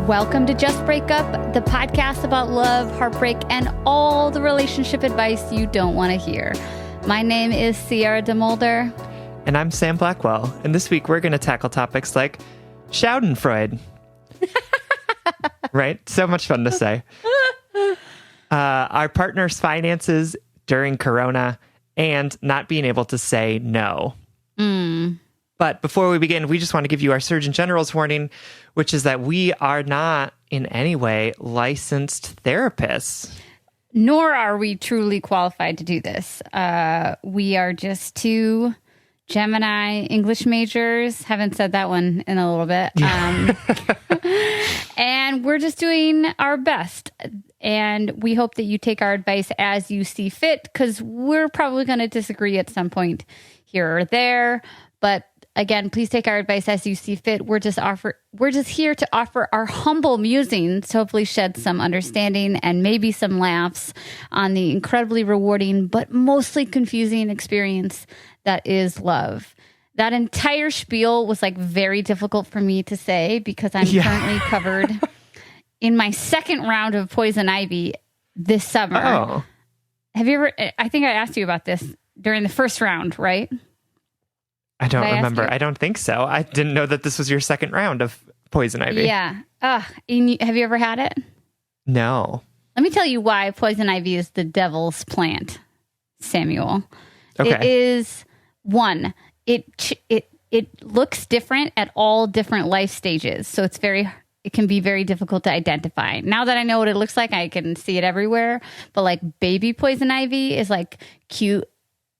Welcome to Just Break Up, the podcast about love, heartbreak, and all the relationship advice you don't want to hear. My name is Sierra DeMolder. And I'm Sam Blackwell. And this week we're going to tackle topics like schadenfreude. Right? So much fun to say. Our partner's finances during Corona and not being able to say no. But before we begin, we just want to give you our Surgeon General's warning, which is that we are not in any way licensed therapists. Nor are we truly qualified to do this. We are just two Gemini English majors. Haven't said that one in a little bit. And we're just doing our best. And we hope that you take our advice as you see fit, because we're probably going to disagree at some point here or there. But again, please take our advice as you see fit. We're just here to offer our humble musings to hopefully shed some understanding and maybe some laughs on the incredibly rewarding but mostly confusing experience that is love. That entire spiel was like very difficult for me to say because I'm currently covered in my second round of poison ivy this summer. Oh. Have you ever, I think I asked you about this during the first round, right? I don't remember. I don't think so. I didn't know that this was your second round of poison ivy. Yeah. Have you ever had it? No. Let me tell you why poison ivy is the devil's plant, Samuel. Okay. It is, one, it looks different at all different life stages. So it can be very difficult to identify. Now that I know what it looks like, I can see it everywhere. But like baby poison ivy is like cute,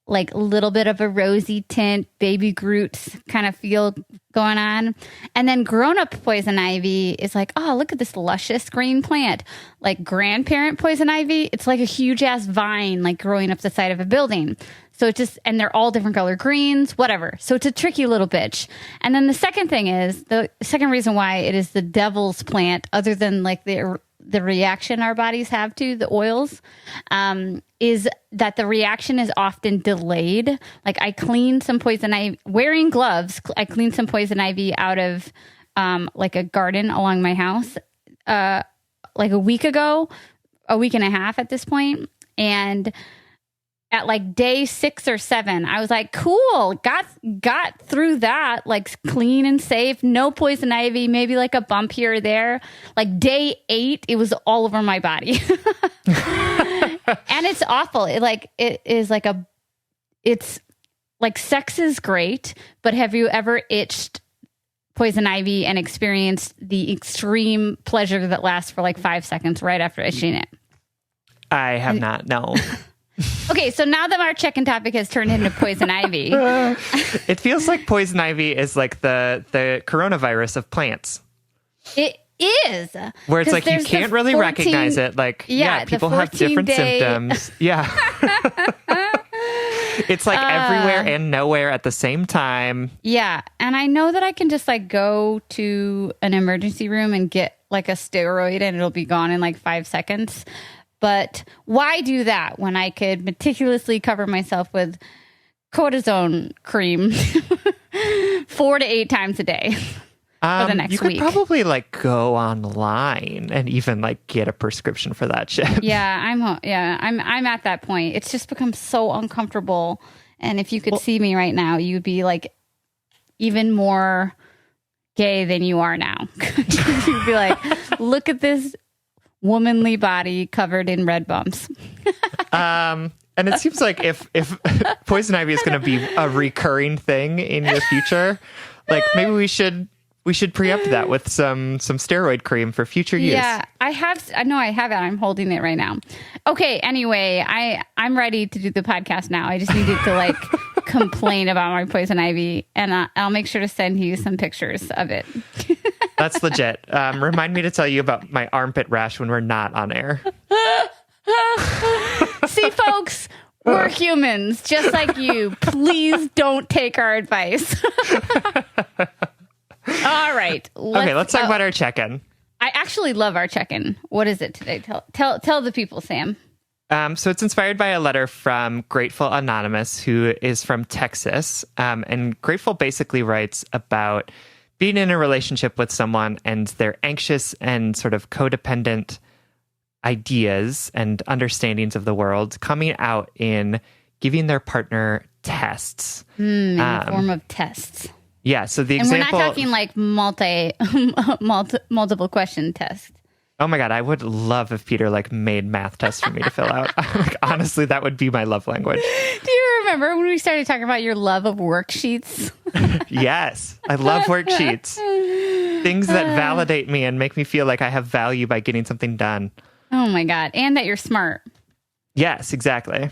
like a little bit of a rosy tint, baby Groot kind of feel going on. And then grown-up poison ivy is like, oh, look at this luscious green plant. Like grandparent poison ivy, it's like a huge-ass vine, like growing up the side of a building. So it just, and they're all different color greens, whatever. So it's a tricky little bitch. And then the second thing is, the second reason why it is the devil's plant, other than like the reaction our bodies have to the oils, is that the reaction is often delayed. Like I cleaned some poison ivy, wearing gloves, I cleaned some poison ivy out of like a garden along my house like a week ago, a week and a half at this point. And at like day 6 or 7, I was like, cool, got through that, like clean and safe, no poison ivy, maybe like a bump here or there. Like day 8, it was all over my body. And it's awful. It's like sex is great, but have you ever itched poison ivy and experienced the extreme pleasure that lasts for like 5 seconds right after itching it? I have not, no. Okay, so now that our check-in topic has turned into poison ivy. It feels like poison ivy is like the coronavirus of plants. It is. Where it's like you can't really recognize it. Like, people have different symptoms. Yeah. It's like everywhere and nowhere at the same time. Yeah. And I know that I can just like go to an emergency room and get like a steroid and it'll be gone in like 5 seconds. But why do that when I could meticulously cover myself with cortisone cream 4 to 8 times a day for the next week? You could probably like go online and even like get a prescription for that shit. Yeah, I'm at that point. It's just become so uncomfortable. And if you could see me right now, you'd be like even more gay than you are now. You'd be like, look at this womanly body covered in red bumps. And it seems like if poison ivy is going to be a recurring thing in your future, like maybe we should pre-up that with some steroid cream for future use. Yeah, I know I have it. I'm holding it right now. Okay, anyway, I'm ready to do the podcast now. I just needed to like complain about my poison ivy, and I'll make sure to send you some pictures of it. That's legit. Remind me to tell you about my armpit rash when we're not on air. See, folks, we're humans, just like you. Please don't take our advice. All right. Let's talk about our check-in. I actually love our check-in. What is it today? Tell the people, Sam. So it's inspired by a letter from Grateful Anonymous, who is from Texas. And Grateful basically writes about being in a relationship with someone and their anxious and sort of codependent ideas and understandings of the world coming out in giving their partner tests. In the form of tests. Yeah. So the and example... we're not talking like multiple question tests. Oh my God, I would love if Peter like made math tests for me to fill out. Like, honestly, that would be my love language. Do you remember when we started talking about your love of worksheets? Yes, I love worksheets. Things that validate me and make me feel like I have value by getting something done. Oh my God. And that you're smart. Yes, exactly.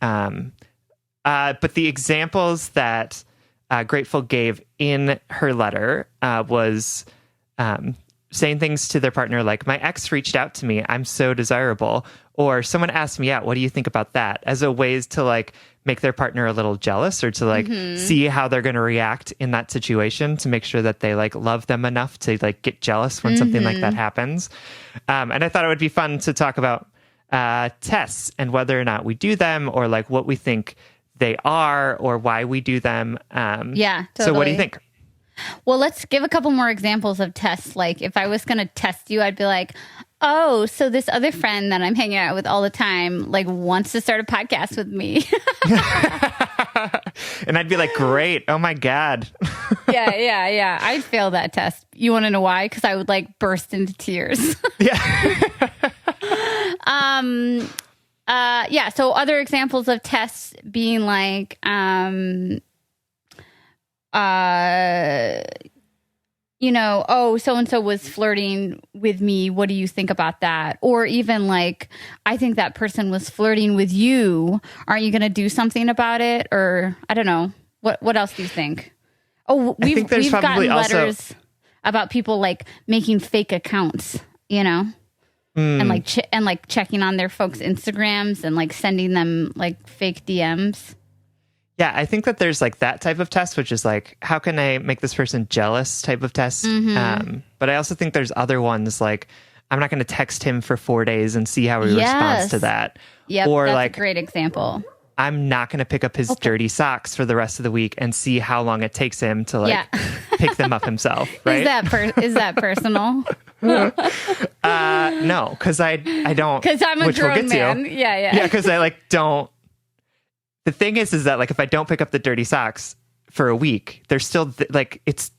But the examples that Grateful gave in her letter was saying things to their partner like, my ex reached out to me, I'm so desirable. Or someone asked me out, what do you think about that? As a ways to like make their partner a little jealous or to like see how they're going to react in that situation to make sure that they like love them enough to like get jealous when something like that happens. And I thought it would be fun to talk about tests and whether or not we do them or like what we think they are or why we do them. Yeah, totally. So what do you think? Well, let's give a couple more examples of tests. Like if I was going to test you, I'd be like, oh, so this other friend that I'm hanging out with all the time, like wants to start a podcast with me. And I'd be like, great. Oh my God. Yeah. I'd fail that test. You want to know why? Because I would like burst into tears. Yeah. Yeah. So other examples of tests being like, oh, so-and-so was flirting with me. What do you think about that? Or even like, I think that person was flirting with you. Aren't you going to do something about it? Or I don't know. What else do you think? Oh, we've gotten letters about people like making fake accounts, and like checking on their folks' Instagrams and like sending them like fake DMs. Yeah, I think that there's like that type of test, which is like, how can I make this person jealous type of test? But I also think there's other ones like, I'm not going to text him for 4 days and see how he responds to that. Yeah, or that's like a great example. I'm not going to pick up his dirty socks for the rest of the week and see how long it takes him to like pick them up himself. Right? Is that personal? No, because I don't. Because I'm a grown man. Yeah. Because I like don't. The thing is that like if I don't pick up the dirty socks for a week, there's still like it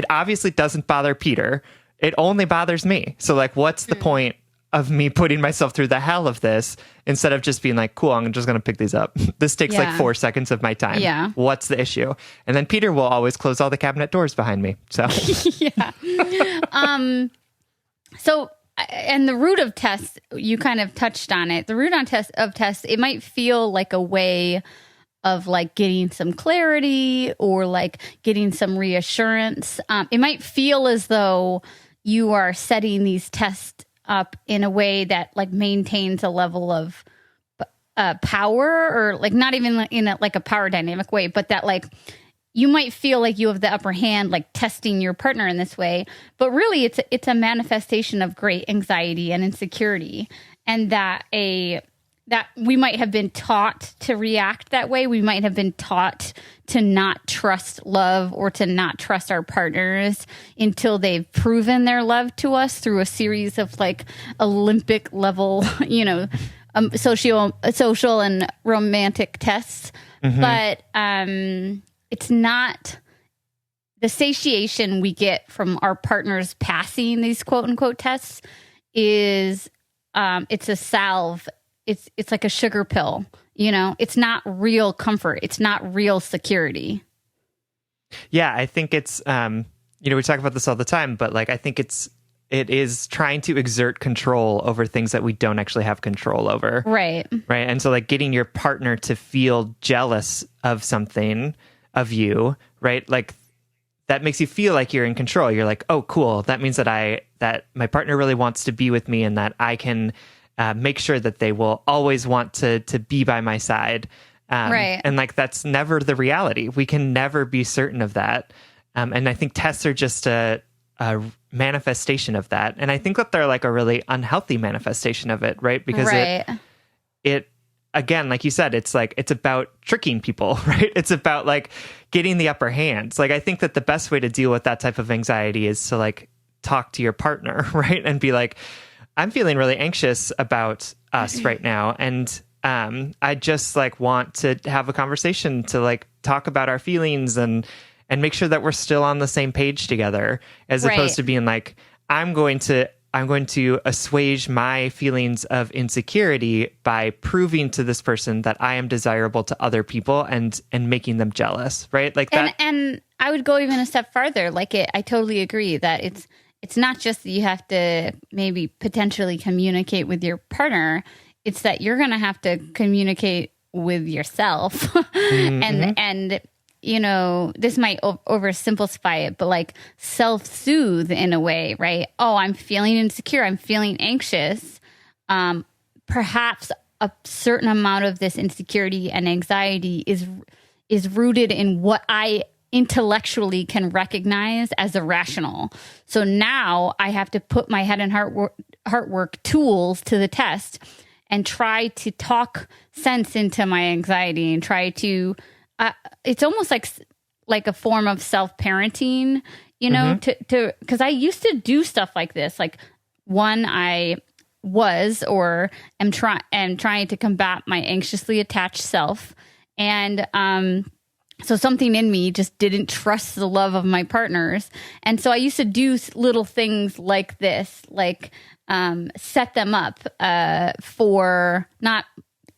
obviously doesn't bother Peter. It only bothers me. So like, what's the point of me putting myself through the hell of this instead of just being like, cool, I'm just going to pick these up. This takes like 4 seconds of my time. Yeah. What's the issue? And then Peter will always close all the cabinet doors behind me. So yeah. So, and the root of tests, you kind of touched on it. The root of tests, it might feel like a way of like getting some clarity or like getting some reassurance. It might feel as though you are setting these tests up in a way that like maintains a level of power, or like not even in a power dynamic way, but that like you might feel like you have the upper hand, like testing your partner in this way, but really it's a manifestation of great anxiety and insecurity, and that we might have been taught to react that way. We might have been taught to not trust love or to not trust our partners until they've proven their love to us through a series of like Olympic level, social and romantic tests. Mm-hmm. But it's not the satiation we get from our partners passing these quote unquote tests is it's a salve. It's like a sugar pill, it's not real comfort. It's not real security. Yeah. I think it's, we talk about this all the time, but like, I think it is trying to exert control over things that we don't actually have control over. Right. Right. And so like getting your partner to feel jealous of something of you, right? Like that makes you feel like you're in control. You're like, oh, cool. That means that my partner really wants to be with me and that I can make sure that they will always want to be by my side. Right. And like, that's never the reality. We can never be certain of that. And I think tests are just a manifestation of that. And I think that they're like a really unhealthy manifestation of it, right? Because again, like you said, it's like, it's about tricking people, right? It's about like getting the upper hand. Like, I think that the best way to deal with that type of anxiety is to like talk to your partner, right? And be like, I'm feeling really anxious about us right now. And I just like want to have a conversation to like talk about our feelings and make sure that we're still on the same page together, as opposed to being like, I'm going to assuage my feelings of insecurity by proving to this person that I am desirable to other people and making them jealous, right? Like that. And I would go even a step farther. Like I totally agree that it's not just that you have to maybe potentially communicate with your partner. It's that you're going to have to communicate with yourself. Mm-hmm. and you know, this might oversimplify it, but like self-soothe in a way, right? Oh, I'm feeling insecure. I'm feeling anxious. Perhaps a certain amount of this insecurity and anxiety is rooted in what I intellectually can recognize as irrational. So now I have to put my head and heart work tools to the test and try to talk sense into my anxiety and try to, it's almost like a form of self-parenting, you know, to, cause I used to do stuff like this. Like I was, or am trying to combat my anxiously attached self. And, so something in me just didn't trust the love of my partners. And so I used to do little things like this, like set them up for, not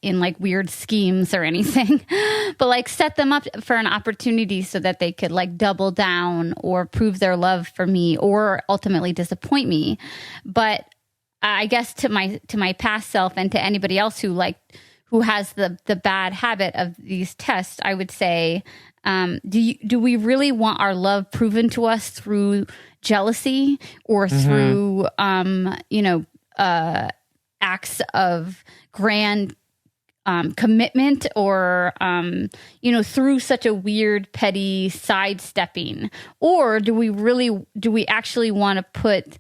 in like weird schemes or anything, but like set them up for an opportunity so that they could like double down or prove their love for me or ultimately disappoint me. But I guess to my past self and to anybody else who has the bad habit of these tests, I would say, do we really want our love proven to us through jealousy or through, acts of grand commitment or, through such a weird, petty sidestepping? Or do we actually want to put,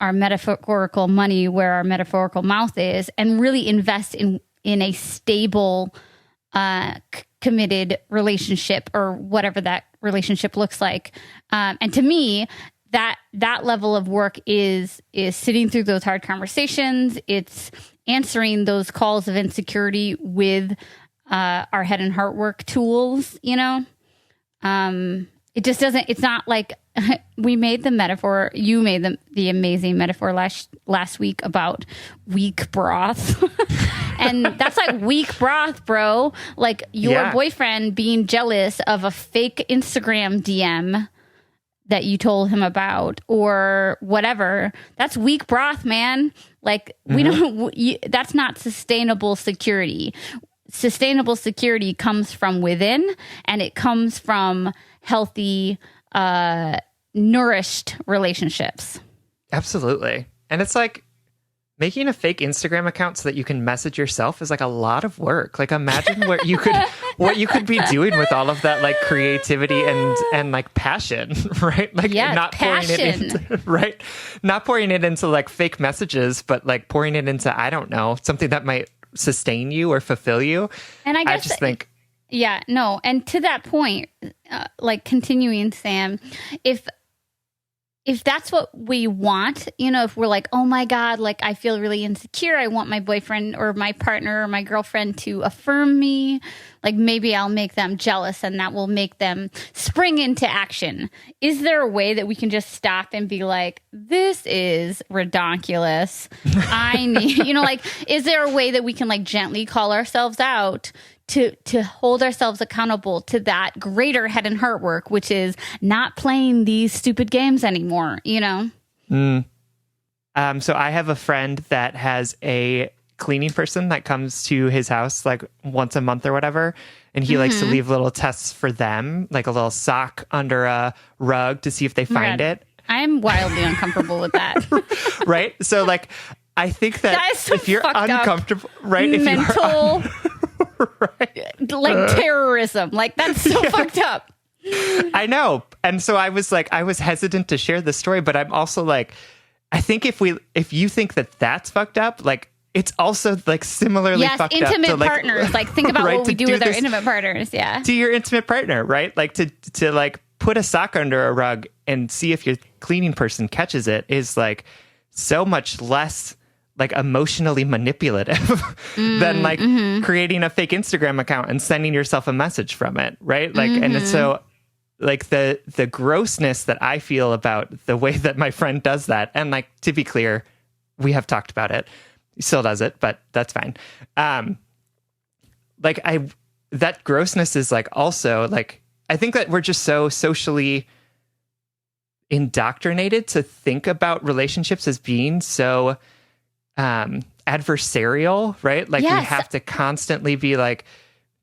our metaphorical money where our metaphorical mouth is and really invest in a stable, committed relationship or whatever that relationship looks like? And to me, that level of work is sitting through those hard conversations. It's answering those calls of insecurity with our head and heart work tools, It just doesn't, it's not like we made the metaphor, you made the amazing metaphor last week about weak broth. And that's like weak broth, bro. Like your boyfriend being jealous of a fake Instagram DM that you told him about or whatever. That's weak broth, man. Like that's not sustainable security. Sustainable security comes from within, and it comes from healthy, nourished relationships. Absolutely. And it's like making a fake Instagram account so that you can message yourself is like a lot of work. Like imagine what you could be doing with all of that like creativity and like passion, right? Like not pouring it into, right? Not pouring it into like fake messages, but like pouring it into, I don't know, something that might sustain you or fulfill you. And I just think, yeah, no. And to that point, like continuing, Sam, if that's what we want, if we're like, oh my God, like I feel really insecure. I want my boyfriend or my partner or my girlfriend to affirm me. Like maybe I'll make them jealous and that will make them spring into action. Is there a way that we can just stop and be like, this is redonkulous. I need, is there a way that we can like gently call ourselves out to hold ourselves accountable to that greater head and heart work, which is not playing these stupid games anymore, So I have a friend that has a cleaning person that comes to his house like once a month or whatever. And he likes to leave little tests for them, like a little sock under a rug to see if they find it. I'm wildly uncomfortable with that. Right? So like, I think that if you're uncomfortable, right? Mental, right. Like terrorism, like that's so fucked up. I know. And so I was hesitant to share this story, but I'm also like, I think if you think that that's fucked up, like it's also like similarly fucked intimate up to, like, partners. Like think about right, what we do with our this intimate partners. Yeah. to your intimate partner, right? Like to like put a sock under a rug and see if your cleaning person catches it is like so much less like emotionally manipulative than like creating a fake Instagram account and sending yourself a message from it, right? Like, and it's so like the grossness that I feel about the way that my friend does that. And like, to be clear, we have talked about it. He still does it, but that's fine. Like that grossness is like also like, I think that we're just so socially indoctrinated to think about relationships as being so adversarial, right? Like we have to constantly be like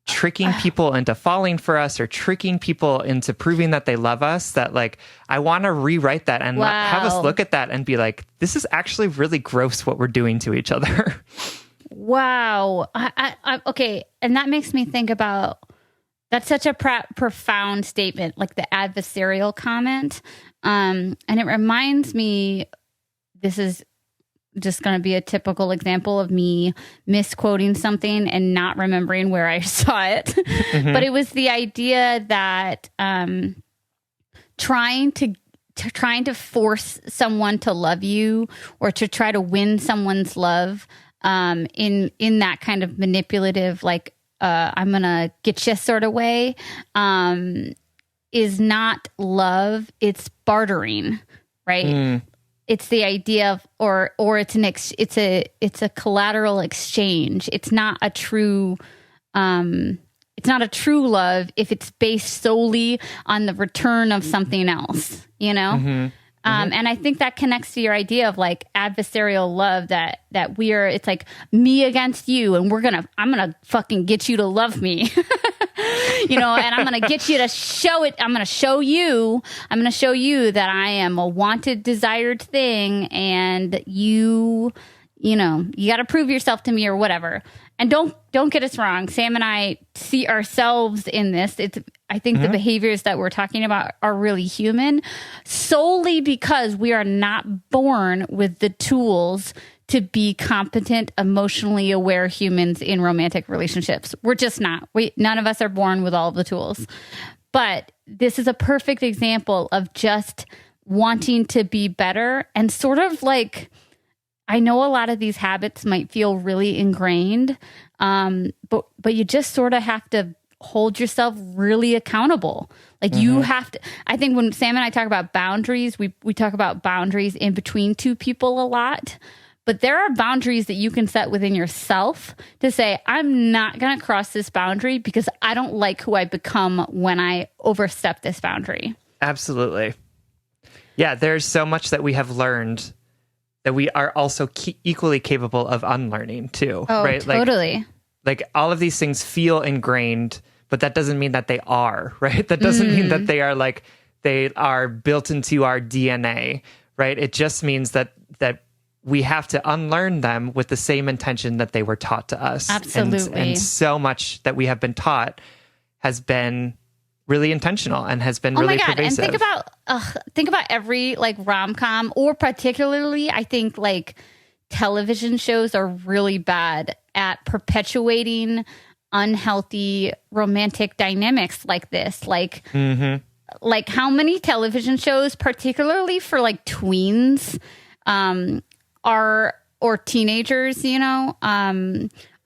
tricking people into falling for us or tricking people into proving that they love us. That like, I want to rewrite that and have us look at that and be like, this is actually really gross what we're doing to each other. Wow. Okay. And that makes me think about, that's such a profound statement, like the adversarial comment. And it reminds me, this is just going to be a typical example of me misquoting something and not remembering where I saw it. But it was the idea that trying to force someone to love you or to try to win someone's love in that kind of manipulative, like, I'm going to get you sort of way, is not love. It's bartering, right? It's the idea of, or it's it's a collateral exchange. It's not a true love if it's based solely on the return of something else, you know? And I think that connects to your idea of like adversarial love, that it's like me against you, and I'm going to fucking get you to love me, you know, and I'm going to get you to show it. I'm going to show you that I am a wanted, desired thing. And you got to prove yourself to me or whatever. And don't get us wrong. Sam and I see ourselves in this. I think the behaviors that we're talking about are really human, solely because we are not born with the tools to be competent, emotionally aware humans in romantic relationships. We're just not. None of us are born with all of the tools. But this is a perfect example of just wanting to be better and sort of like, I know a lot of these habits might feel really ingrained, but you just sort of have to hold yourself really accountable. Like you have to, I think when Sam and I talk about boundaries, we talk about boundaries in between two people a lot, but there are boundaries that you can set within yourself to say, I'm not going to cross this boundary because I don't like who I become when I overstep this boundary. Absolutely. Yeah, there's so much that we have learned that we are also equally capable of unlearning too, right? Totally. Like all of these things feel ingrained, but that doesn't mean that they are, right? That doesn't mean that they are built into our DNA, right? It just means that we have to unlearn them with the same intention that they were taught to us. Absolutely. And so much that we have been taught has been really intentional and has been really pervasive. And think about every like rom-com, or particularly I think like television shows are really bad at perpetuating unhealthy romantic dynamics like this. Like how many television shows, particularly for like tweens, or teenagers, you know,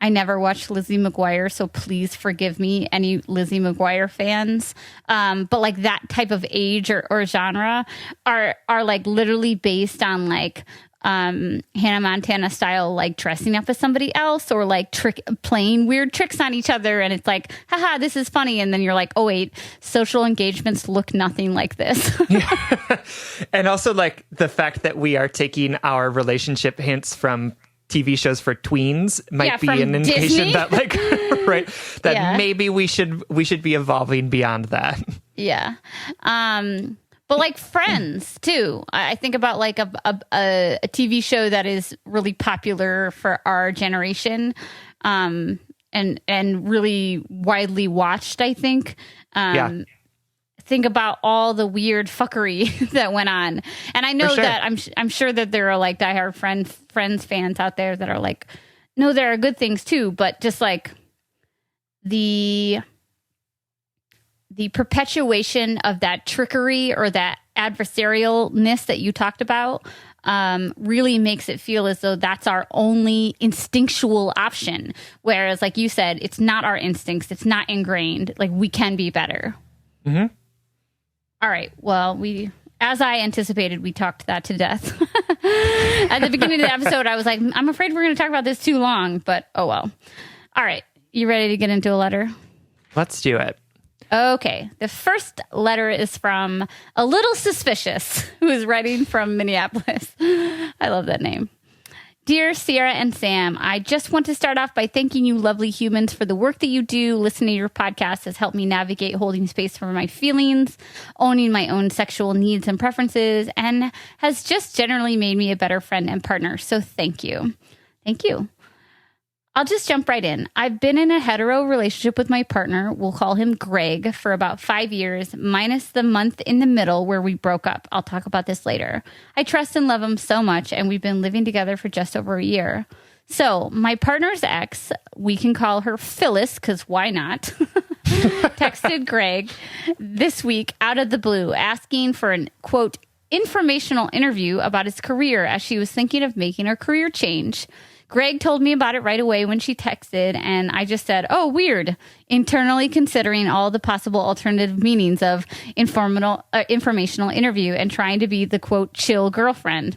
I never watched Lizzie McGuire, so please forgive me, any Lizzie McGuire fans. But like that type of age or genre are like literally based on like Hannah Montana style, like dressing up as somebody else or like playing weird tricks on each other. And it's like, haha, this is funny. And then you're like, oh wait, social engagements look nothing like this. And also like the fact that we are taking our relationship hints from TV shows for tweens might be an indication that like, right, that maybe we should be evolving beyond that. Yeah. But like Friends too. I think about like a TV show that is really popular for our generation, and really widely watched, I think. Think about all the weird fuckery that went on. And I know that I'm sure that there are like diehard Friends fans out there that are like, no, there are good things too, but just like the perpetuation of that trickery or that adversarialness that you talked about really makes it feel as though that's our only instinctual option. Whereas, like you said, it's not our instincts. It's not ingrained. Like, we can be better. Mm-hmm. All right. Well, as I anticipated, we talked that to death. At the beginning of the episode, I was like, I'm afraid we're going to talk about this too long, but oh well. All right. You ready to get into a letter? Let's do it. Okay. The first letter is from A Little Suspicious, who is writing from Minneapolis. I love that name. Dear Sierra and Sam, I just want to start off by thanking you lovely humans for the work that you do. Listening to your podcast has helped me navigate holding space for my feelings, owning my own sexual needs and preferences, and has just generally made me a better friend and partner. So thank you. Thank you. I'll just jump right in. I've been in a hetero relationship with my partner, we'll call him Greg, for about 5 years, minus the month in the middle where we broke up. I'll talk about this later. I trust and love him so much, and we've been living together for just over a year. So my partner's ex, we can call her Phyllis, because why not, texted Greg this week out of the blue, asking for an, quote, informational interview about his career as she was thinking of making a career change. Greg told me about it right away when she texted, and I just said, oh, weird, internally considering all the possible alternative meanings of informational interview and trying to be the, quote, chill girlfriend.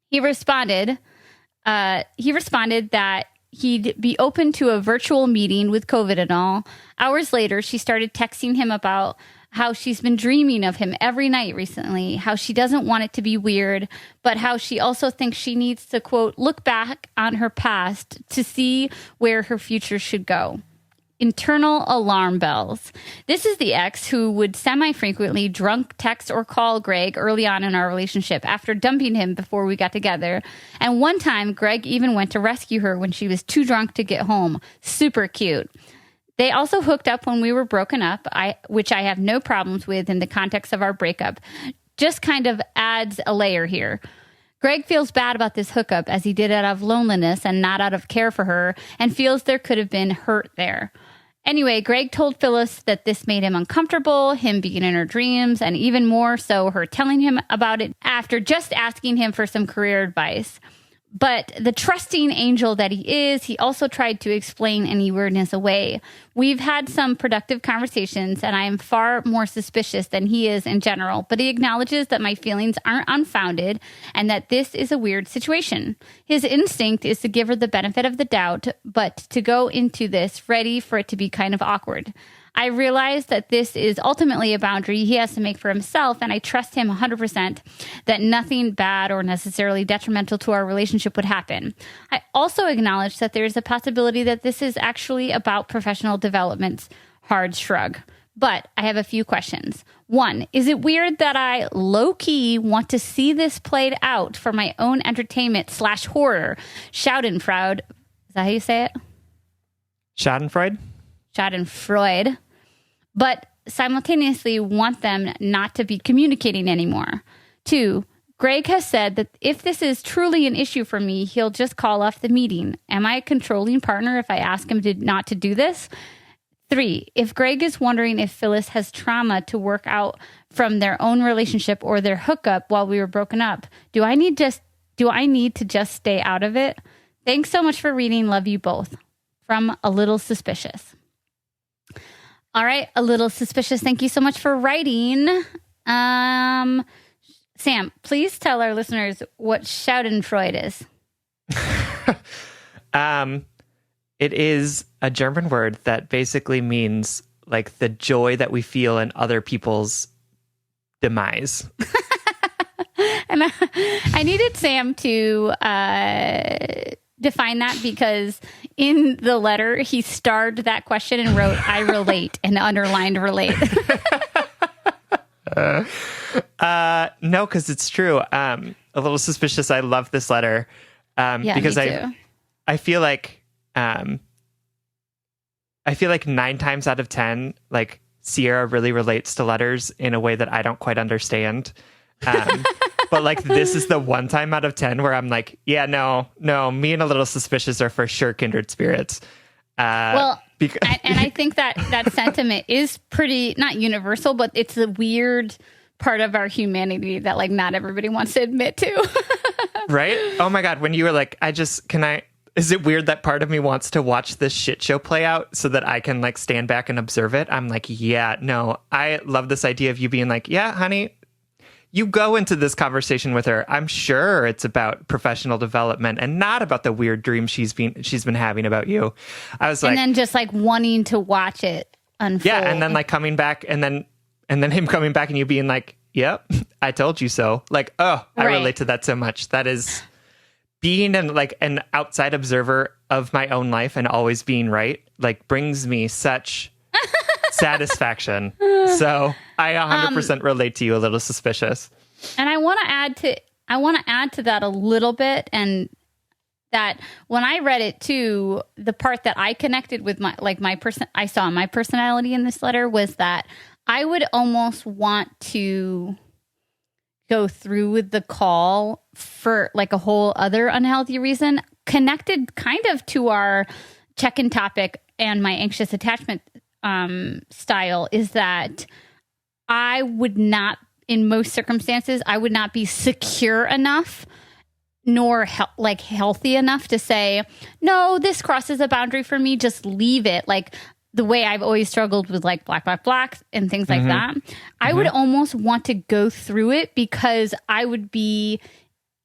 He responded that he'd be open to a virtual meeting with COVID and all. Hours later, she started texting him about how she's been dreaming of him every night recently, how she doesn't want it to be weird, but how she also thinks she needs to, quote, look back on her past to see where her future should go. Internal alarm bells. This is the ex who would semi-frequently drunk text or call Greg early on in our relationship after dumping him before we got together. And one time, Greg even went to rescue her when she was too drunk to get home. Super cute. They also hooked up when we were broken up, which I have no problems with in the context of our breakup. Just kind of adds a layer here. Greg feels bad about this hookup as he did it out of loneliness and not out of care for her, and feels there could have been hurt there. Anyway, Greg told Phyllis that this made him uncomfortable, him being in her dreams, and even more so her telling him about it after just asking him for some career advice. But the trusting angel that he is, he also tried to explain any weirdness away. We've had some productive conversations, and I am far more suspicious than he is in general, but he acknowledges that my feelings aren't unfounded and that this is a weird situation. His instinct is to give her the benefit of the doubt, but to go into this ready for it to be kind of awkward. I realize that this is ultimately a boundary he has to make for himself, and I trust him 100% that nothing bad or necessarily detrimental to our relationship would happen. I also acknowledge that there is a possibility that this is actually about professional development. Hard shrug. But I have a few questions. 1, is it weird that I low-key want to see this played out for my own entertainment / horror? Schadenfreude. Is that how you say it? Schadenfreude? Schadenfreude. But simultaneously want them not to be communicating anymore. 2, Greg has said that if this is truly an issue for me, he'll just call off the meeting. Am I a controlling partner if I ask him not to do this? 3, if Greg is wondering if Phyllis has trauma to work out from their own relationship or their hookup while we were broken up, do I need to just stay out of it? Thanks so much for reading. Love you both. From A Little Suspicious. All right, A Little Suspicious. Thank you so much for writing. Sam, please tell our listeners what Schadenfreude is. It is a German word that basically means like the joy that we feel in other people's demise. And I needed Sam to define that because in the letter he starred that question and wrote "I relate" and underlined "relate." No, because it's true. A Little Suspicious. I love this letter because I feel like 9 times out of 10, like Sierra really relates to letters in a way that I don't quite understand. But like, this is the one time out of 10 where I'm like, yeah, no, me and a little suspicious are for sure kindred spirits. And I think that sentiment is pretty, not universal, but it's a weird part of our humanity that like not everybody wants to admit to. Right? Oh my God. When you were like, is it weird that part of me wants to watch this shit show play out so that I can like stand back and observe it? I'm like, yeah, no, I love this idea of you being like, yeah, honey, you go into this conversation with her. I'm sure it's about professional development and not about the weird dream she's been having about you. I was like, and then just like wanting to watch it unfold. Yeah. And then like coming back and then him coming back and you being like, yep, I told you so. Like, oh, I relate to that so much. That is being an outside observer of my own life and always being right, like brings me such satisfaction. So I 100% relate to you, a little suspicious. And I want to add to that a little bit, and that when I read it too, the part that I connected with I saw my personality in this letter was that I would almost want to go through with the call for like a whole other unhealthy reason, connected kind of to our check-in topic and my anxious attachment style, is that I would not, in most circumstances, I would not be secure enough nor healthy enough to say, no, this crosses a boundary for me, just leave it. Like the way I've always struggled with like black and things like that. I would almost want to go through it because I would be,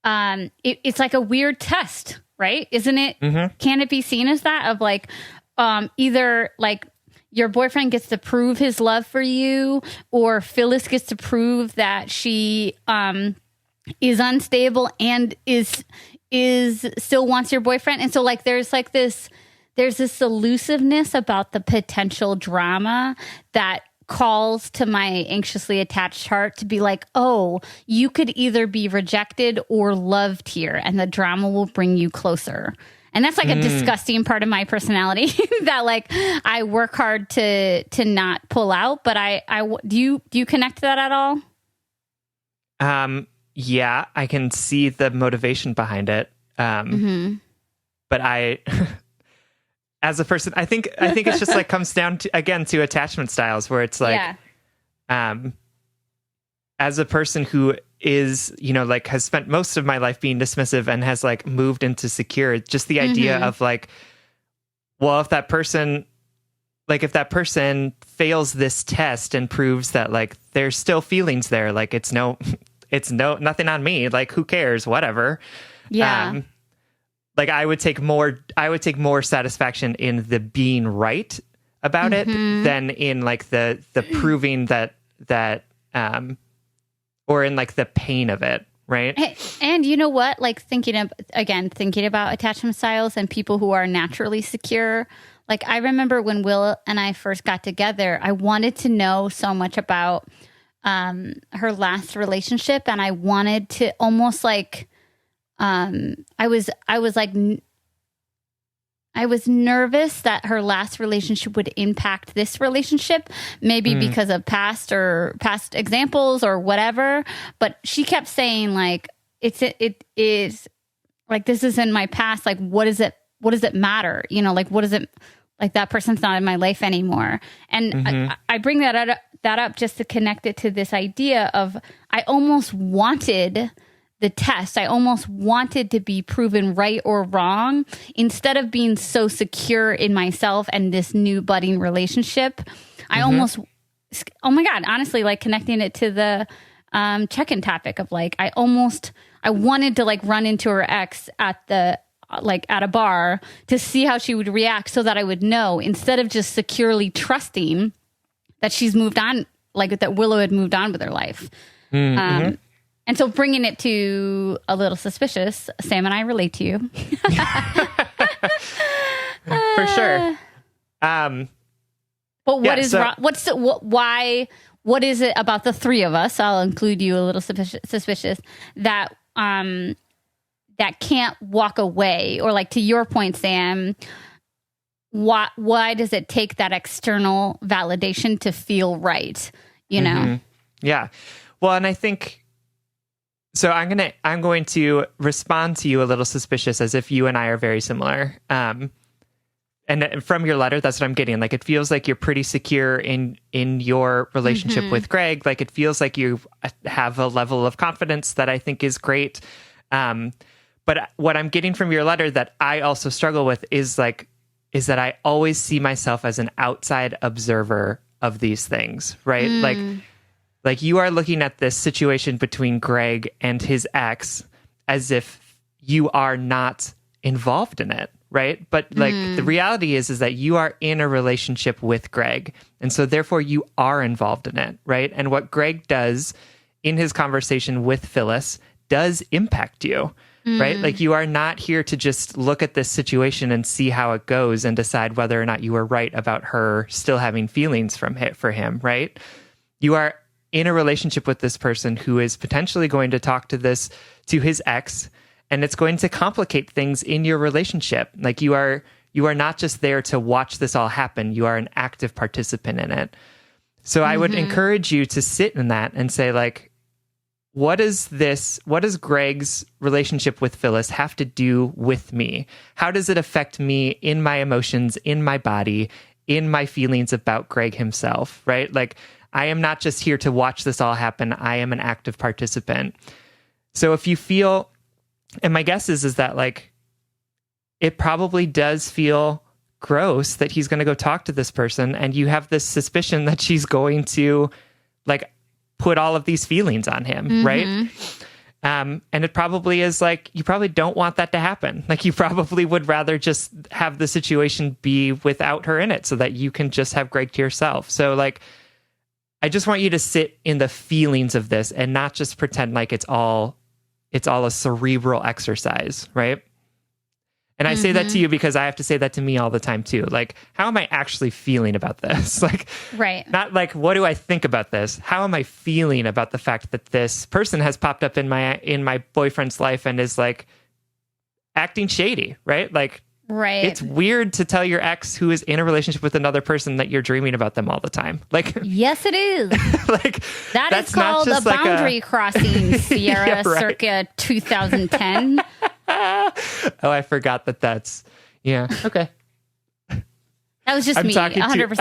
it's like a weird test, right? Isn't it? Can it be seen as that of like, either like your boyfriend gets to prove his love for you, or Phyllis gets to prove that she, is unstable and is still wants your boyfriend. And so like, there's this elusiveness about the potential drama that calls to my anxiously attached heart to be like, oh, you could either be rejected or loved here, and the drama will bring you closer. And that's like a disgusting part of my personality that like I work hard to not pull out. But do you connect to that at all? Yeah, I can see the motivation behind it. But as a person, I think it's just like comes down to, again, to attachment styles, where it's like, as a person who is, like has spent most of my life being dismissive and has like moved into secure, just the idea of like, well, if that person fails this test and proves that like there's still feelings there, like it's nothing on me, like who cares, whatever. Yeah. Like I would take more satisfaction in the being right about it than in like the proving that or in like the pain of it, right? And you know what? Like thinking about attachment styles and people who are naturally secure. Like I remember when Will and I first got together, I wanted to know so much about her last relationship, and I wanted to almost like I was nervous that her last relationship would impact this relationship, maybe because of past examples or whatever. But she kept saying like, it is like, this is in my past. Like, what does it matter? Like, what is it? Like that person's not in my life anymore. And I bring that up just to connect it to this idea of, I almost wanted the test. I almost wanted to be proven right or wrong instead of being so secure in myself and this new budding relationship. I almost, oh my God, honestly, like connecting it to the check-in topic of like, I wanted to like run into her ex at a bar to see how she would react so that I would know, instead of just securely trusting that she's moved on, like that Willow had moved on with her life. And so bringing it to a little suspicious, Sam and I relate to you. For sure. But what is wrong? Why? What is it about the three of us? I'll include you a little suspicious that that can't walk away, or like to your point, Sam. Why does it take that external validation to feel right? You know? Yeah. Well, and I think So I'm going to respond to you a little suspicious, as if you and I are very similar. And from your letter, that's what I'm getting. Like, it feels like you're pretty secure in your relationship with Greg. Like, it feels like you have a level of confidence that I think is great. But what I'm getting from your letter that I also struggle with is that I always see myself as an outside observer of these things, right? Like you are looking at this situation between Greg and his ex as if you are not involved in it. Right. But like the reality is that you are in a relationship with Greg. And so therefore you are involved in it. Right. And what Greg does in his conversation with Phyllis does impact you. Right. Like, you are not here to just look at this situation and see how it goes and decide whether or not you were right about her still having feelings for him. Right. You are in a relationship with this person who is potentially going to talk to his ex. And it's going to complicate things in your relationship. Like, you are not just there to watch this all happen. You are an active participant in it. So I would encourage you to sit in that and say, like, what does Greg's relationship with Phyllis have to do with me? How does it affect me in my emotions, in my body, in my feelings about Greg himself, right? Like, I am not just here to watch this all happen. I am an active participant. So if you feel... And my guess is that, like, it probably does feel gross that he's going to go talk to this person, and you have this suspicion that she's going to, like, put all of these feelings on him, right? And it probably is, like, you probably don't want that to happen. Like, you probably would rather just have the situation be without her in it so that you can just have Greg to yourself. So, like, I just want you to sit in the feelings of this and not just pretend like it's all a cerebral exercise, right? And I say that to you because I have to say that to me all the time too. Like, how am I actually feeling about this? Like, right. Not like, what do I think about this? How am I feeling about the fact that this person has popped up in my boyfriend's life and is, like, acting shady, right? Like, right. It's weird to tell your ex who is in a relationship with another person that you're dreaming about them all the time. Like, yes, it is. Like, that is called a boundary crossing, Sierra, yeah, right. circa 2010. Oh, I forgot that's, yeah, okay. That was just I'm me, 100%.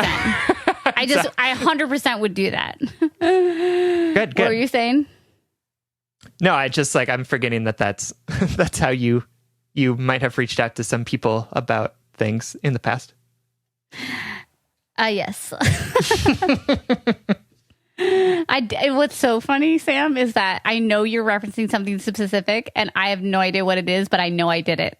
I 100% would do that. Good. What were you saying? No, I'm forgetting that's how you might have reached out to some people about things in the past. Yes. What's so funny, Sam, is that I know you're referencing something specific and I have no idea what it is, but I know I did it.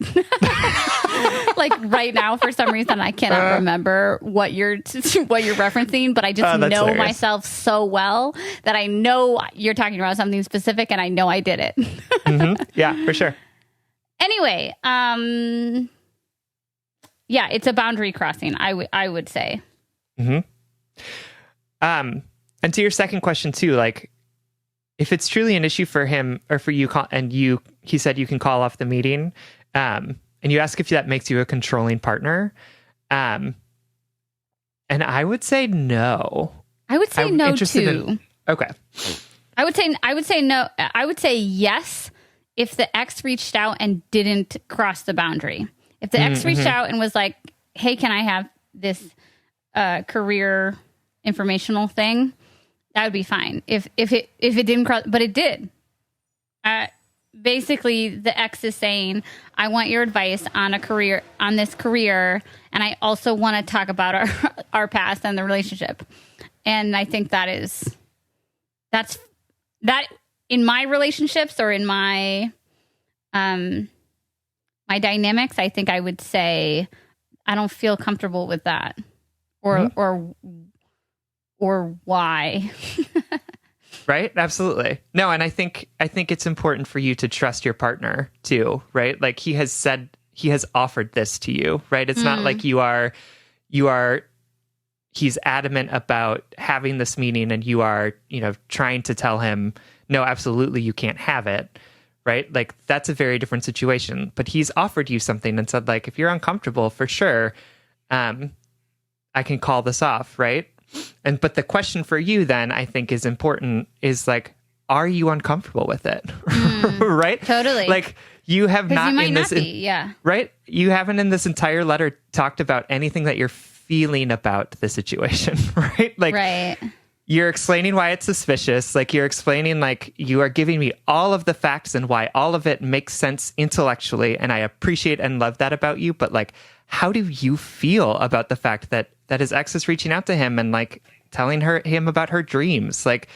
Like, right now, for some reason, I cannot remember what you're referencing, but I just know hilarious. Myself so well that I know you're talking about something specific and I know I did it. Yeah, for sure. Anyway, yeah, it's a boundary crossing, I would say. And to your second question too, like, if it's truly an issue for him or for you, and he said you can call off the meeting, and you ask if that makes you a controlling partner, and I would say no. I would say no too. Okay. I would say no. I would say yes if the ex reached out and didn't cross the boundary. If the ex reached out and was like, "Hey, can I have this career informational thing?" That would be fine. If it didn't cross, but it did. Basically, the ex is saying, "I want your advice on this career, and I also want to talk about our past and the relationship." And I think that's in my relationships or in my my dynamics. I think I would say I don't feel comfortable with that, or why. Right? Absolutely. No, and I think it's important for you to trust your partner too, right? Like, he has offered this to you, right? It's not like he's adamant about having this meeting and you are, trying to tell him, no, absolutely, you can't have it, right? Like, that's a very different situation. But he's offered you something and said, like, if you're uncomfortable, for sure, I can call this off, right? But the question for you then, I think, is important, is like, are you uncomfortable with it? Right? Totally. Like you have not you might in this, not be, yeah. Right? You haven't in this entire letter talked about anything that you're feeling about the situation, right? Like right. You're explaining why it's suspicious. Like you're explaining, like you are giving me all of the facts and why all of it makes sense intellectually. And I appreciate and love that about you. But like, how do you feel about the fact that his ex is reaching out to him and like telling him about her dreams? Like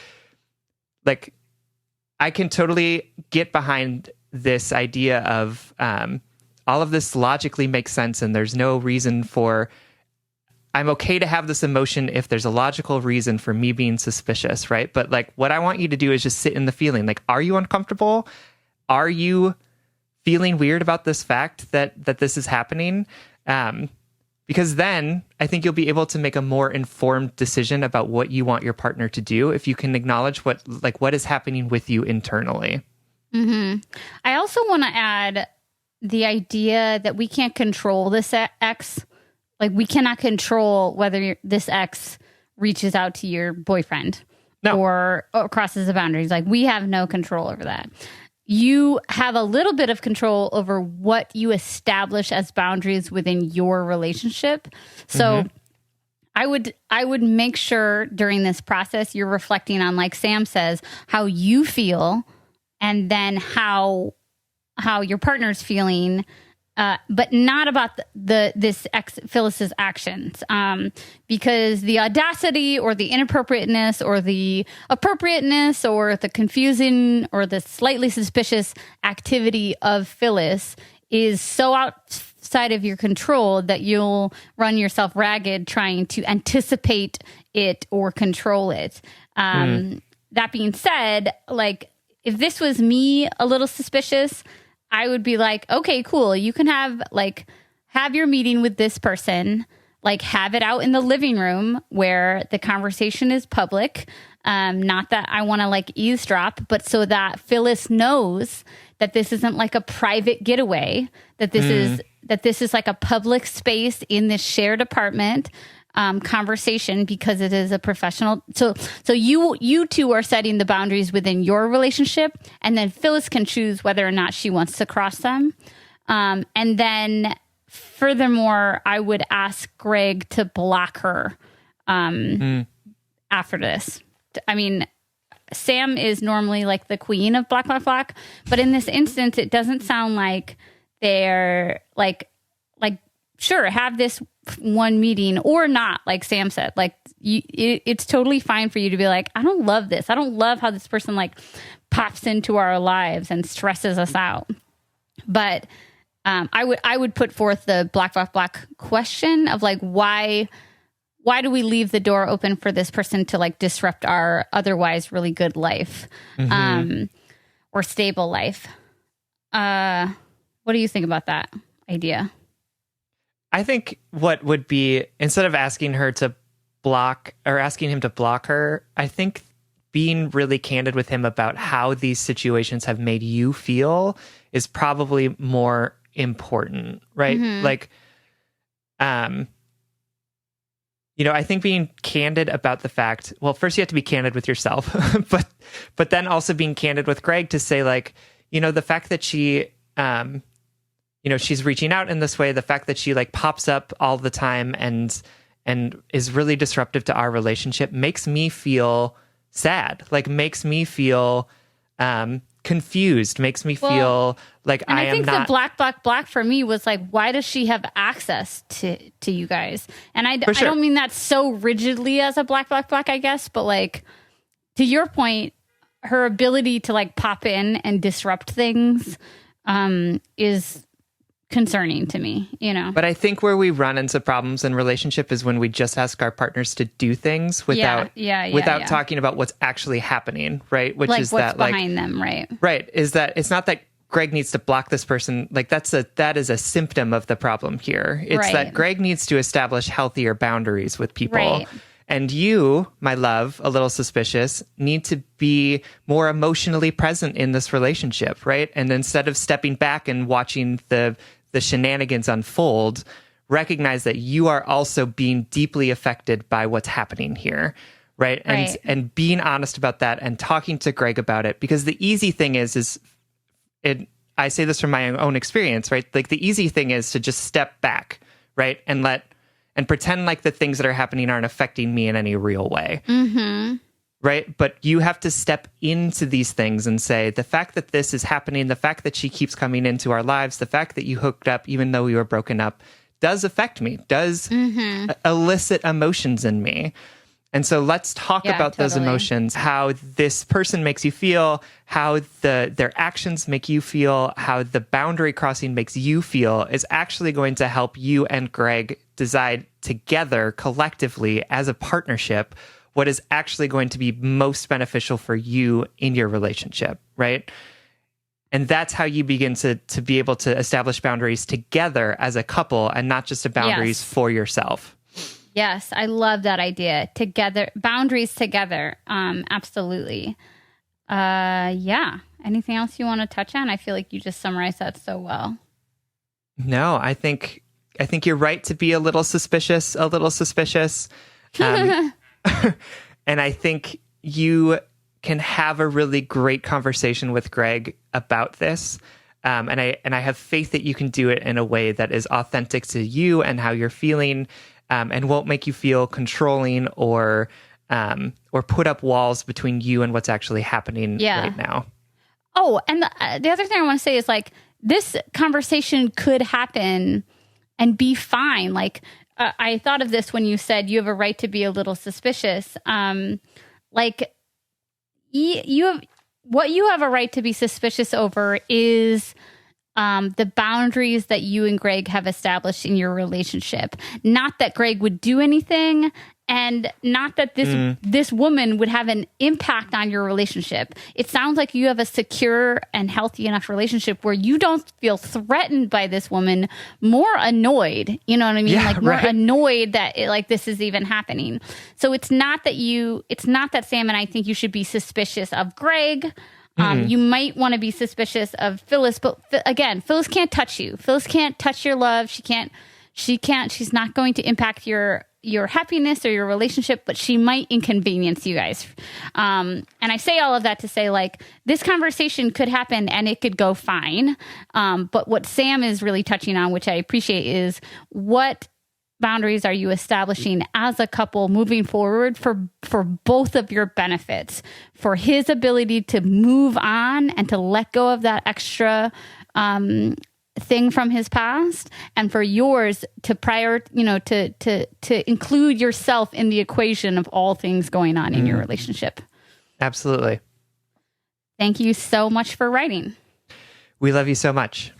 I can totally get behind this idea of all of this logically makes sense. And there's no reason for, I'm okay to have this emotion if there's a logical reason for me being suspicious, right? But like what I want you to do is just sit in the feeling. Like, are you uncomfortable? Are you feeling weird about this fact that this is happening? Because then I think you'll be able to make a more informed decision about what you want your partner to do if you can acknowledge what is happening with you internally. Mm-hmm. I also want to add the idea that we can't control this ex. Like, we cannot control whether this ex reaches out to your boyfriend or crosses the boundaries. Like, we have no control over that. You have a little bit of control over what you establish as boundaries within your relationship. So I would make sure during this process you're reflecting on, like Sam says, how you feel and then how your partner's feeling. But not about this Phyllis's actions, because the audacity or the inappropriateness or the appropriateness or the confusing or the slightly suspicious activity of Phyllis is so outside of your control that you'll run yourself ragged trying to anticipate it or control it. That being said, like if this was me a little suspicious, I would be like, okay, cool. You can have your meeting with this person, like have it out in the living room where the conversation is public. Not that I want to like eavesdrop, but so that Phyllis knows that this isn't like a private getaway, that this is like a public space in this shared apartment conversation because it is a professional. So you two are setting the boundaries within your relationship, and then Phyllis can choose whether or not she wants to cross them. And then furthermore, I would ask Greg to block her after this. I mean, Sam is normally like the queen of block, but in this instance, it doesn't sound like they're like sure, have this one meeting or not, like Sam said. Like it's totally fine for you to be like, I don't love this. I don't love how this person like pops into our lives and stresses us out. But I would put forth the block question of like, why do we leave the door open for this person to like disrupt our otherwise really good life or stable life? What do you think about that idea? I think what would be, instead of asking her to block or asking him to block her, I think being really candid with him about how these situations have made you feel is probably more important, right? Like, I think being candid about the fact, well, first you have to be candid with yourself, but then also being candid with Greg to say like, the fact that she, she's reaching out in this way, the fact that she like pops up all the time and is really disruptive to our relationship makes me feel sad, like makes me feel confused, makes me feel like I am think not. The black for me was like, why does she have access to you guys? And I don't mean that so rigidly as a black, I guess, but like to your point, her ability to like pop in and disrupt things is concerning to me, But I think where we run into problems in relationship is when we just ask our partners to do things without talking about what's actually happening, right? Which like is what's that behind them, right? Right. Is that it's not that Greg needs to block this person. Like that is a symptom of the problem here. It's that Greg needs to establish healthier boundaries with people. Right. And you, my love, a little suspicious, need to be more emotionally present in this relationship, right? And instead of stepping back and watching the shenanigans unfold, recognize that you are also being deeply affected by what's happening here, right? And being honest about that and talking to Greg about it, because the easy thing is I say this from my own experience, right? Like the easy thing is to just step back, right? And pretend like the things that are happening aren't affecting me in any real way. Mm-hmm. Right? But you have to step into these things and say, the fact that this is happening, the fact that she keeps coming into our lives, the fact that you hooked up, even though we were broken up, does affect me, does elicit emotions in me. And so let's talk about those emotions, how this person makes you feel, how their actions make you feel, how the boundary crossing makes you feel is actually going to help you and Greg decide together, collectively, as a partnership, what is actually going to be most beneficial for you in your relationship, right? And that's how you begin to be able to establish boundaries together as a couple and not just boundaries for yourself. Yes, I love that idea. Together, boundaries together. Absolutely. Yeah. Anything else you want to touch on? I feel like you just summarized that so well. No, I think you're right to be a little suspicious. And I think you can have a really great conversation with Greg about this. And I have faith that you can do it in a way that is authentic to you and how you're feeling, and won't make you feel controlling or put up walls between you and what's actually happening right now. Oh, and the other thing I want to say is like this conversation could happen and be fine. Like I thought of this when you said you have a right to be a little suspicious. Like what you have a right to be suspicious over is the boundaries that you and Greg have established in your relationship. Not that Greg would do anything, and not that this woman would have an impact on your relationship. It sounds like you have a secure and healthy enough relationship where you don't feel threatened by this woman, more annoyed. You know what I mean? Yeah, more annoyed that this is even happening. So it's not that Sam and I think you should be suspicious of Greg. You might want to be suspicious of Phyllis, but again, Phyllis can't touch you. Phyllis can't touch your love. She's not going to impact your happiness or your relationship, but she might inconvenience you guys. And I say all of that to say, like, this conversation could happen and it could go fine. But what Sam is really touching on, which I appreciate, is what boundaries are you establishing as a couple moving forward for both of your benefits, for his ability to move on and to let go of that extra thing from his past, and for yours to to include yourself in the equation of all things going on in your relationship. Absolutely. Thank you so much for writing. We love you so much.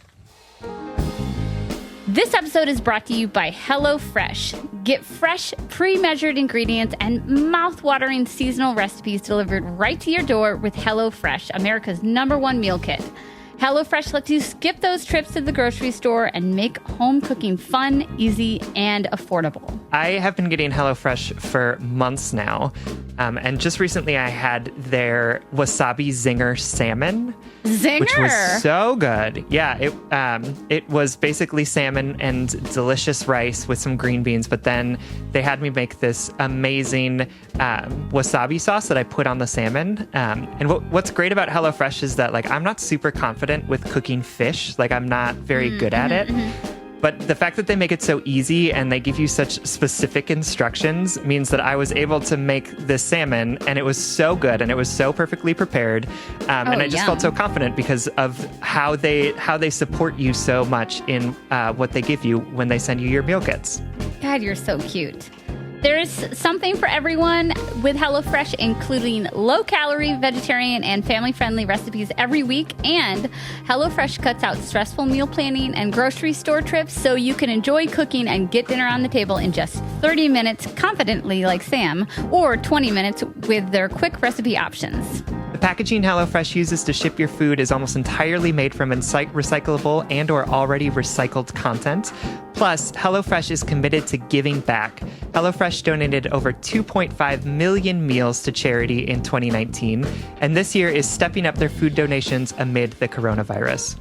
This episode is brought to you by HelloFresh. Get fresh, pre-measured ingredients and mouth-watering seasonal recipes delivered right to your door with HelloFresh, America's #1 meal kit. HelloFresh lets you skip those trips to the grocery store and make home cooking fun, easy, and affordable. I have been getting HelloFresh for months now. And just recently I had their wasabi zinger salmon. Zinger! Which was so good. Yeah, it was basically salmon and delicious rice with some green beans, but then they had me make this amazing wasabi sauce that I put on the salmon. And what's great about HelloFresh is that, like, I'm not super confident with cooking fish. Like, I'm not very good at it. But the fact that they make it so easy and they give you such specific instructions means that I was able to make this salmon, and it was so good and it was so perfectly prepared. And I just felt so confident because of how they support you so much in what they give you when they send you your meal kits. God, you're so cute. There's something for everyone with HelloFresh, including low-calorie, vegetarian, and family-friendly recipes every week. And HelloFresh cuts out stressful meal planning and grocery store trips so you can enjoy cooking and get dinner on the table in just 30 minutes confidently like Sam, or 20 minutes with their quick recipe options. The packaging HelloFresh uses to ship your food is almost entirely made from recyclable and or already recycled content. Plus, HelloFresh is committed to giving back. HelloFresh donated over 2.5 million meals to charity in 2019, and this year is stepping up their food donations amid the coronavirus.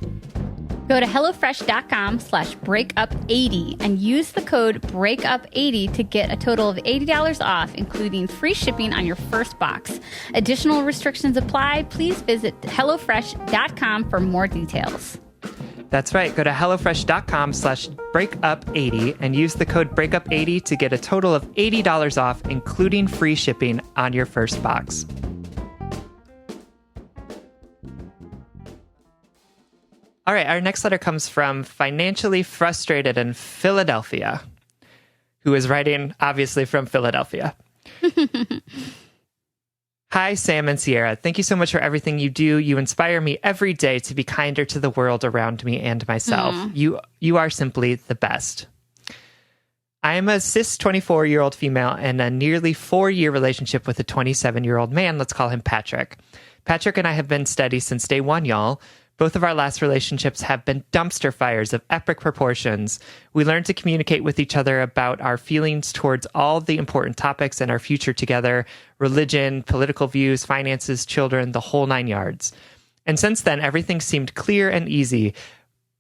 Go to HelloFresh.com/breakup80 and use the code BREAKUP80 to get a total of $80 off, including free shipping on your first box. Additional restrictions apply. Please visit HelloFresh.com for more details. That's right. Go to HelloFresh.com/breakup80 and use the code BREAKUP80 to get a total of $80 off, including free shipping on your first box. All right, our next letter comes from Financially Frustrated in Philadelphia, who is writing, obviously, from Philadelphia. Hi, Sam and Sierra. Thank you so much for everything you do. You inspire me every day to be kinder to the world around me and myself. You are simply the best. I am a cis 24-year-old female in a nearly 4-year relationship with a 27-year-old man. Let's call him Patrick. Patrick and I have been steady since day one, y'all. Both of our last relationships have been dumpster fires of epic proportions. We learned to communicate with each other about our feelings towards all the important topics and our future together: religion, political views, finances, children, the whole 9 yards. And since then, everything seemed clear and easy,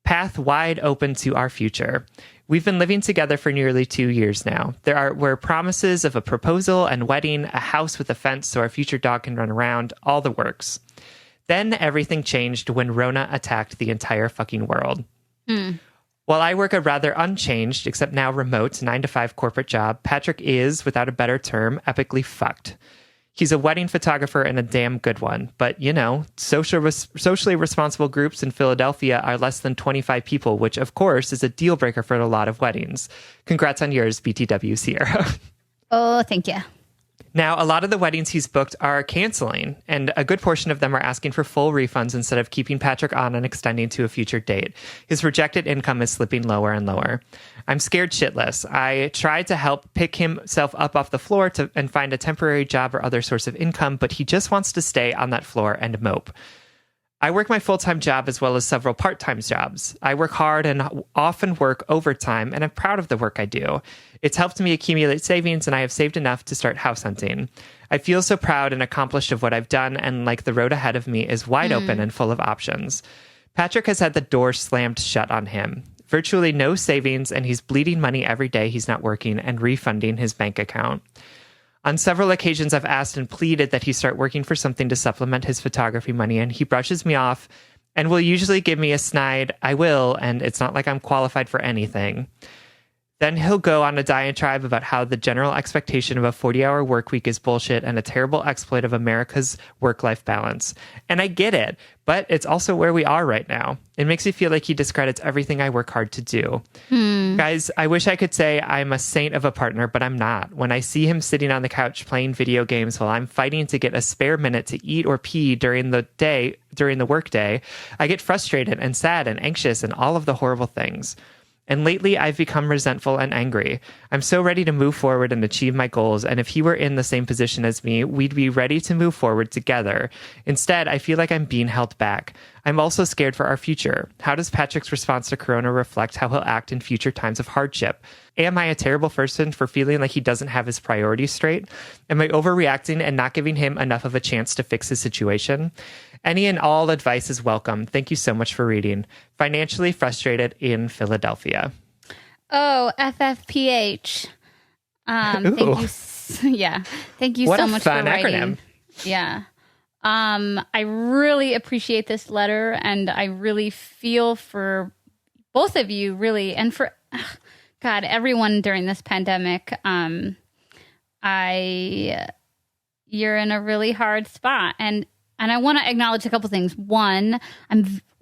path wide open to our future. We've been living together for nearly 2 years now. There were promises of a proposal and wedding, a house with a fence so our future dog can run around, all the works. Then everything changed when Rona attacked the entire fucking world. While I work a rather unchanged, except now remote, 9-to-5 corporate job, Patrick is, without a better term, epically fucked. He's a wedding photographer and a damn good one. But, you know, socially responsible groups in Philadelphia are less than 25 people, which, of course, is a deal breaker for a lot of weddings. Congrats on yours, BTW Sierra. Oh, thank you. Now, a lot of the weddings he's booked are canceling, and a good portion of them are asking for full refunds instead of keeping Patrick on and extending to a future date. His projected income is slipping lower and lower. I'm scared shitless. I tried to help pick himself up off the floor and find a temporary job or other source of income, but he just wants to stay on that floor and mope. I work my full-time job as well as several part-time jobs. I work hard and often work overtime, and I'm proud of the work I do. It's helped me accumulate savings, and I have saved enough to start house hunting. I feel so proud and accomplished of what I've done, and like the road ahead of me is wide open and full of options. Patrick has had the door slammed shut on him. Virtually no savings, and he's bleeding money every day he's not working and refunding his bank account. On several occasions, I've asked and pleaded that he start working for something to supplement his photography money, and he brushes me off and will usually give me a snide, I will, and it's not like I'm qualified for anything. Then he'll go on a diatribe about how the general expectation of a 40-hour work week is bullshit and a terrible exploit of America's work-life balance. And I get it, but it's also where we are right now. It makes me feel like he discredits everything I work hard to do. Guys, I wish I could say I'm a saint of a partner, but I'm not. When I see him sitting on the couch playing video games while I'm fighting to get a spare minute to eat or pee during the workday, I get frustrated and sad and anxious and all of the horrible things. And lately, I've become resentful and angry. I'm so ready to move forward and achieve my goals, and if he were in the same position as me, we'd be ready to move forward together. Instead, I feel like I'm being held back. I'm also scared for our future. How does Patrick's response to Corona reflect how he'll act in future times of hardship? Am I a terrible person for feeling like he doesn't have his priorities straight? Am I overreacting and not giving him enough of a chance to fix his situation? Any and all advice is welcome. Thank you so much for reading. Financially Frustrated in Philadelphia. Oh, FFPH. Thank you. Yeah. Thank you so much for writing. What a fun acronym. Yeah. I really appreciate this letter, and I really feel for both of you, really, and for God, everyone during this pandemic. You're in a really hard spot, and I want to acknowledge a couple things. One,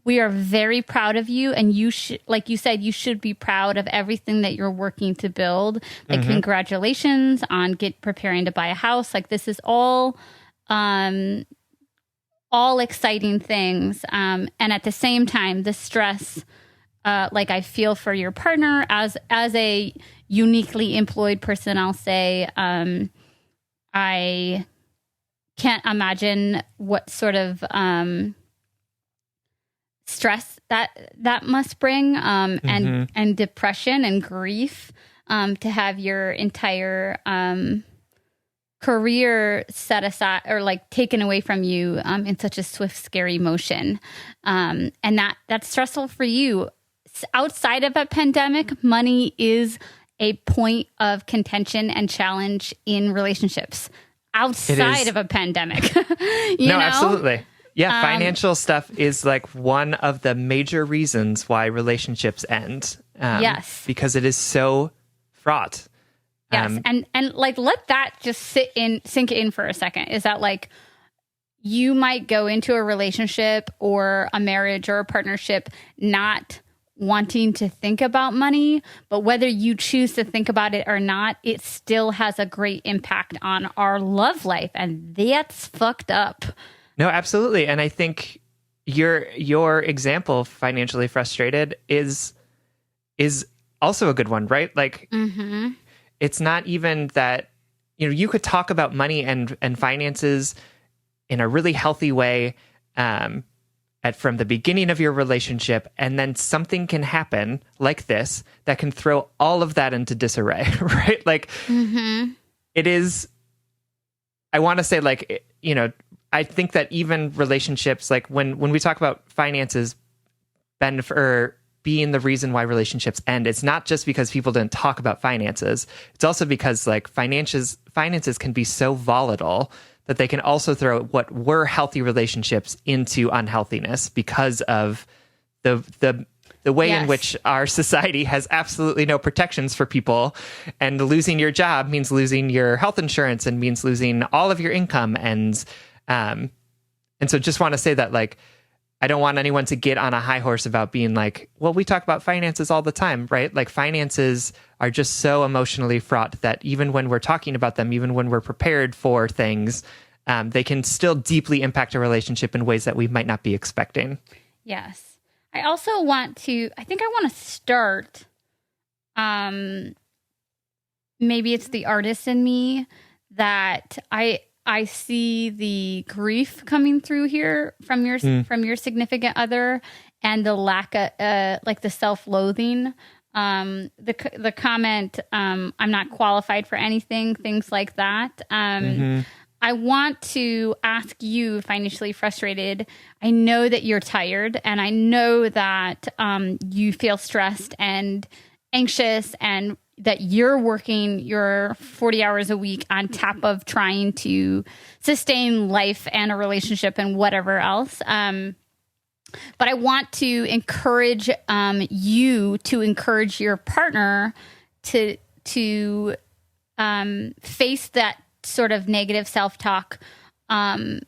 we are very proud of you, and you should, like you said, you should be proud of everything that you're working to build. Like, congratulations on preparing to buy a house. Like, this is all exciting things. And at the same time, the stress, like I feel for your partner as a uniquely employed person, I'll say, I can't imagine what sort of stress that must bring, and depression and grief, to have your entire career set aside or like taken away from you in such a swift, scary motion. And that's stressful for you. Outside of a pandemic, money is a point of contention and challenge in relationships. Outside of a pandemic. you know? Absolutely. Yeah, financial stuff is like one of the major reasons why relationships end. Yes. Because it is so fraught. Yes. And like, let that just sink in for a second. Is that like, you might go into a relationship or a marriage or a partnership not wanting to think about money, but whether you choose to think about it or not, it still has a great impact on our love life. And that's fucked up. No, absolutely. And I think your example, financially frustrated, is also a good one, right? Like, it's not even that, you could talk about money and finances in a really healthy way from the beginning of your relationship, and then something can happen like this that can throw all of that into disarray, right? Like, it is, I want to say, like, I think that even relationships, like when we talk about finances being the reason why relationships end, it's not just because people didn't talk about finances. It's also because like finances can be so volatile that they can also throw what were healthy relationships into unhealthiness because of the way in which our society has absolutely no protections for people, and losing your job means losing your health insurance and means losing all of your income. And so just want to say that, like, I don't want anyone to get on a high horse about being like, well, we talk about finances all the time, right? Like, finances are just so emotionally fraught that even when we're talking about them, even when we're prepared for things, they can still deeply impact a relationship in ways that we might not be expecting. Yes. I also want to start, maybe it's the artist in me that I see the grief coming through here from your significant other, and the lack of like the self-loathing, the comment, I'm not qualified for anything, things like that. I want to ask you, financially frustrated, I know that you're tired, and I know that you feel stressed and anxious, and that you're working your 40 hours a week on top of trying to sustain life and a relationship and whatever else. But I want to encourage you to encourage your partner to face that sort of negative self-talk like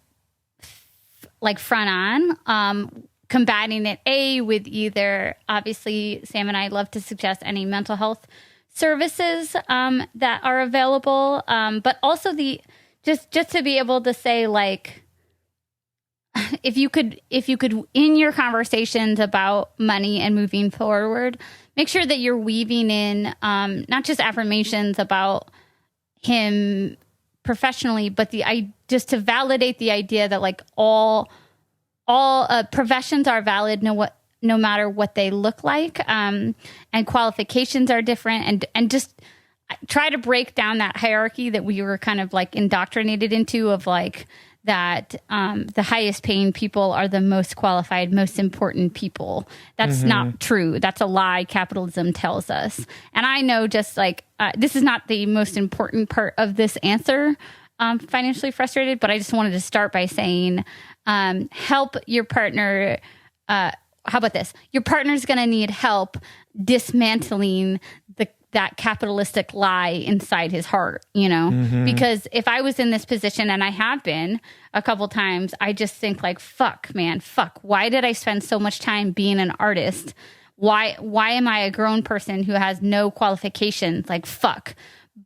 front on, combating it with either, obviously Sam and I love to suggest any mental health services that are available, but also just to be able to say, like, if you could in your conversations about money and moving forward, make sure that you're weaving in not just affirmations about him professionally, but just to validate the idea that, like, all professions are valid, no matter what they look like, and qualifications are different, and just try to break down that hierarchy that we were kind of like indoctrinated into, of like that the highest paying people are the most qualified, most important people. That's not true. That's a lie capitalism tells us. And I know, just like, this is not the most important part of this answer, financially frustrated, but I just wanted to start by saying, help your partner. How about this? Your partner's going to need help dismantling that capitalistic lie inside his heart, because if I was in this position, and I have been a couple times, I just think, like, fuck. Why did I spend so much time being an artist? Why am I a grown person who has no qualifications? Like, fuck.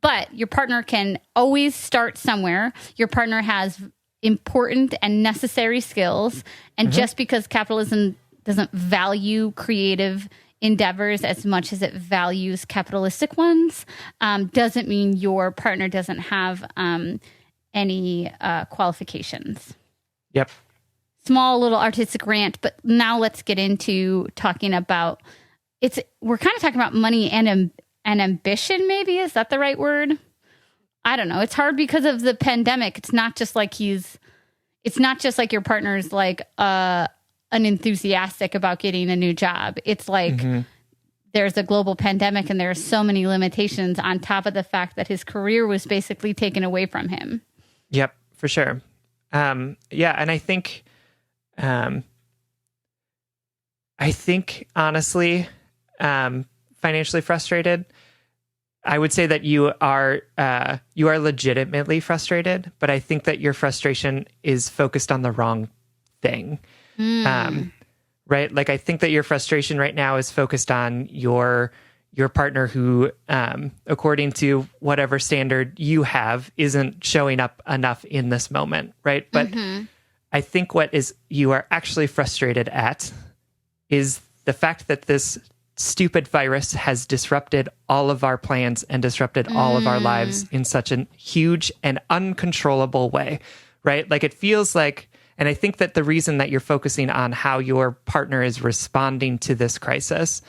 But your partner can always start somewhere. Your partner has important and necessary skills. And just because capitalism doesn't value creative endeavors as much as it values capitalistic ones, doesn't mean your partner doesn't have any qualifications. Yep. Small little artistic rant, but now let's get into talking about we're kind of talking about money and ambition, maybe. Is that the right word? I don't know. It's hard because of the pandemic. It's not just like your partner's like unenthusiastic about getting a new job. It's like there's a global pandemic and there are so many limitations on top of the fact that his career was basically taken away from him. Yep, for sure. Yeah, and I think honestly, financially frustrated, I would say that you are legitimately frustrated, but I think that your frustration is focused on the wrong thing. Right? Like, I think that your frustration right now is focused on your partner who, according to whatever standard you have, isn't showing up enough in this moment, right? But I think what you are actually frustrated at is the fact that this stupid virus has disrupted all of our plans and disrupted all of our lives in such a huge and uncontrollable way, right? Like, it feels like, and I think that the reason that you're focusing on how your partner is responding to this crisis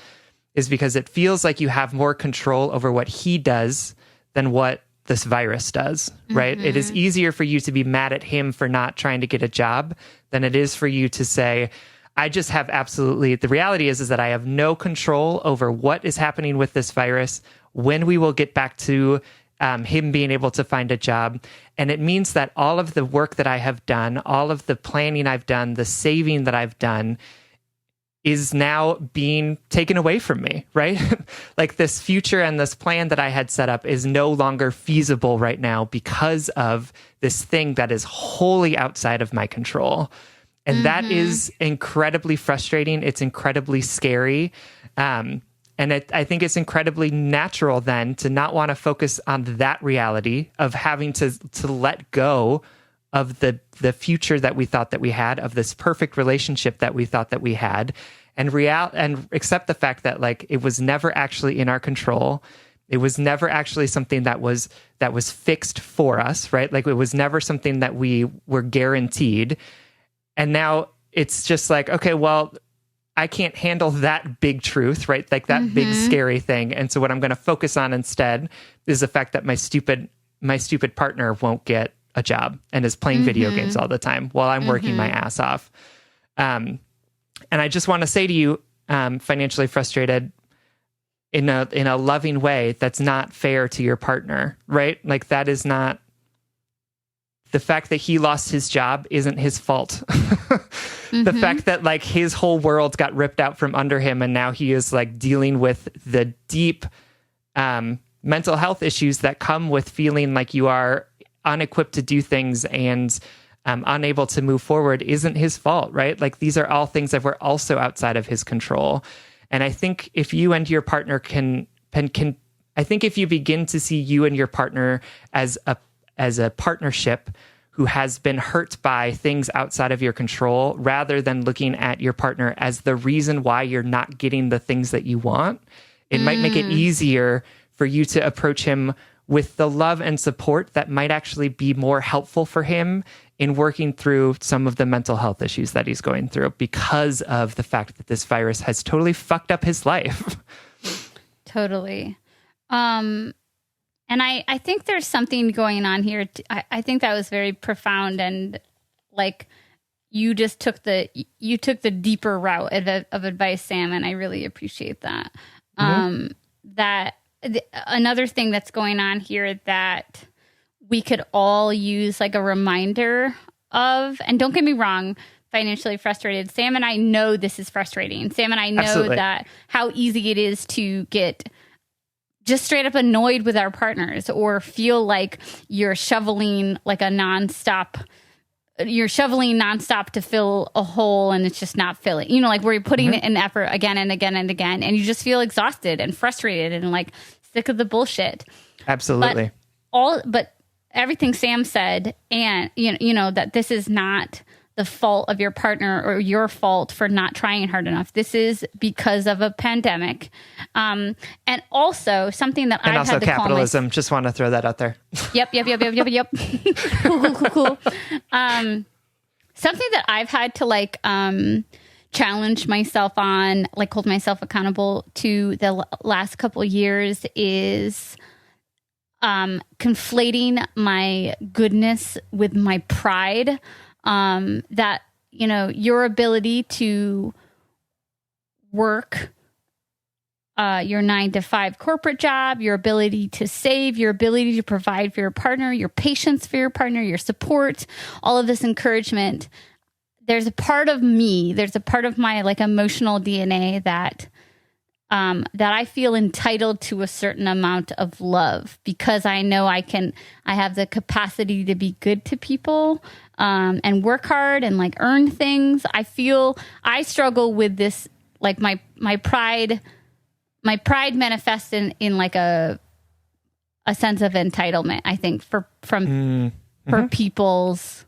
is because it feels like you have more control over what he does than what this virus does, right? It is easier for you to be mad at him for not trying to get a job than it is for you to say, I just have the reality is that I have no control over what is happening with this virus, when we will get back to him being able to find a job. And it means that all of the work that I have done, all of the planning I've done, the saving that I've done is now being taken away from me, right? Like, this future and this plan that I had set up is no longer feasible right now because of this thing that is wholly outside of my control. And that is incredibly frustrating. It's incredibly scary. And I think it's incredibly natural then to not want to focus on that reality of having to let go of the future that we thought that we had, of this perfect relationship that we thought that we had, and accept the fact that, like, it was never actually in our control. It was never actually something that was fixed for us, right? Like, it was never something that we were guaranteed. And now it's just like, okay, well, I can't handle that big truth, right? Like, that big scary thing. And so what I'm going to focus on instead is the fact that my stupid partner won't get a job and is playing video games all the time while I'm working my ass off. And I just want to say to you, financially frustrated, in a loving way, that's not fair to your partner, right? Like, that is not, the fact that he lost his job isn't his fault. The fact that, like, his whole world got ripped out from under him and now he is, like, dealing with the deep mental health issues that come with feeling like you are unequipped to do things and unable to move forward isn't his fault, right? Like, these are all things that were also outside of his control. And I think if you and your partner I think if you begin to see you and your partner as a partnership who has been hurt by things outside of your control, rather than looking at your partner as the reason why you're not getting the things that you want, it might make it easier for you to approach him with the love and support that might actually be more helpful for him in working through some of the mental health issues that he's going through because of the fact that this virus has totally fucked up his life. Totally. And I think there's something going on here. I think that was very profound, and, like, you just took the deeper route of advice, Sam, and I really appreciate that. Another thing that's going on here that we could all use, like, a reminder of, and don't get me wrong, financially frustrated. Sam and I know this is frustrating. Sam and I know that how easy it is to get just straight up annoyed with our partners, or feel like you're shoveling nonstop to fill a hole and it's just not filling, like, where you're putting in effort again and again and again, and you just feel exhausted and frustrated and, like, sick of the bullshit. Absolutely. But everything Sam said, and you know that this is not the fault of your partner or your fault for not trying hard enough. This is because of a pandemic. And also something that I've had to capitalism. Just want to throw that out there. Yep. Cool. Something that I've had to, like, challenge myself on, like, hold myself accountable to the last couple of years is conflating my goodness with my pride, that, your ability to work your 9-to-5 corporate job, your ability to save, your ability to provide for your partner, your patience for your partner, your support, all of this encouragement. There's a part of me, there's a part of my emotional DNA that I feel entitled to a certain amount of love, because I know I have the capacity to be good to people, and work hard and earn things. I struggle with this, my pride manifests in a sense of entitlement, I think, for people's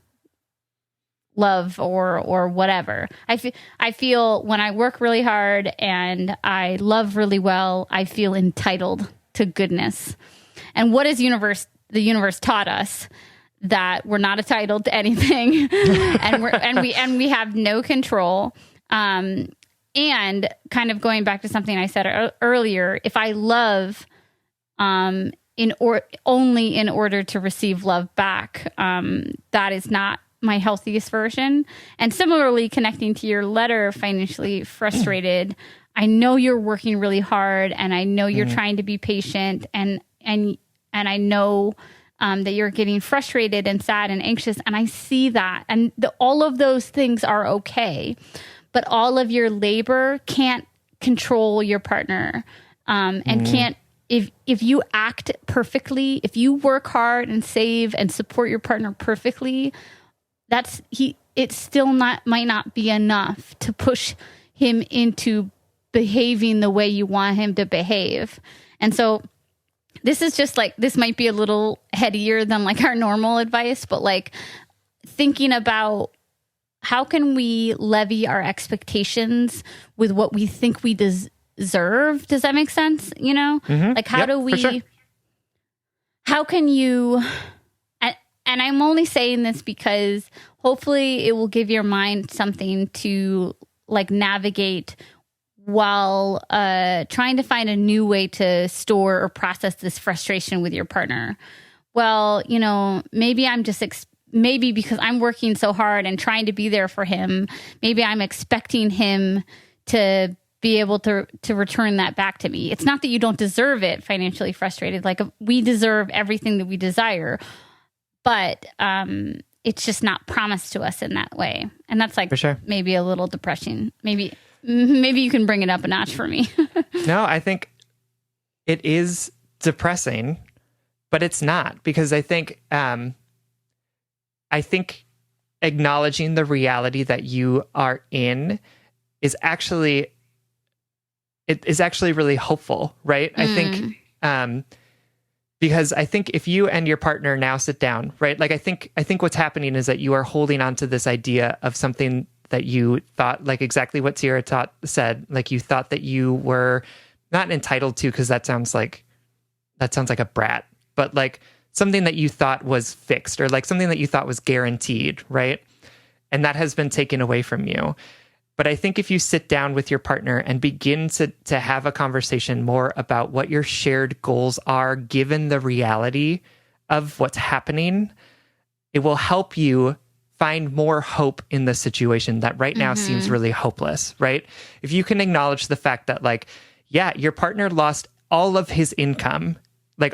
love or whatever. I feel when I work really hard and I love really well, I feel entitled to goodness. And what has the universe taught us? That we're not entitled to anything, and we have no control. And kind of going back to something I said earlier, if I love only in order to receive love back, that is not my healthiest version. And similarly, connecting to your letter, financially frustrated, I know you're working really hard, and I know you're trying to be patient, and I know that you're getting frustrated and sad and anxious, and I see that, and all of those things are okay, but all of your labor can't control your partner, and can't. If you act perfectly, if you work hard and save and support your partner perfectly, it still might not be enough to push him into behaving the way you want him to behave. And so this is just this might be a little headier than our normal advice, but thinking about how can we levy our expectations with what we think we deserve. Does that make sense? How do we, sure. How can you, and I'm only saying this because hopefully it will give your mind something to navigate while trying to find a new way to store or process this frustration with your partner. Well, maybe I'm just, maybe because I'm working so hard and trying to be there for him, maybe I'm expecting him to be able to return that back to me. It's not that you don't deserve it, financially frustrated. We deserve everything that we desire, but it's just not promised to us in that way. And that's for sure. Maybe a little depressing. Maybe you can bring it up a notch for me. No, I think it is depressing, but it's not, because I think acknowledging the reality that you are in is actually really hopeful, right? I think because I think if you and your partner now sit down, right? I think what's happening is that you are holding on to this idea of something that you thought, exactly what Sierra said, you thought that you were not entitled to, because that sounds like a brat, but something that you thought was fixed, or something that you thought was guaranteed, right? And that has been taken away from you. But I think if you sit down with your partner and begin to have a conversation more about what your shared goals are, given the reality of what's happening, it will help you find more hope in the situation that right now seems really hopeless, right? If you can acknowledge the fact that your partner lost all of his income,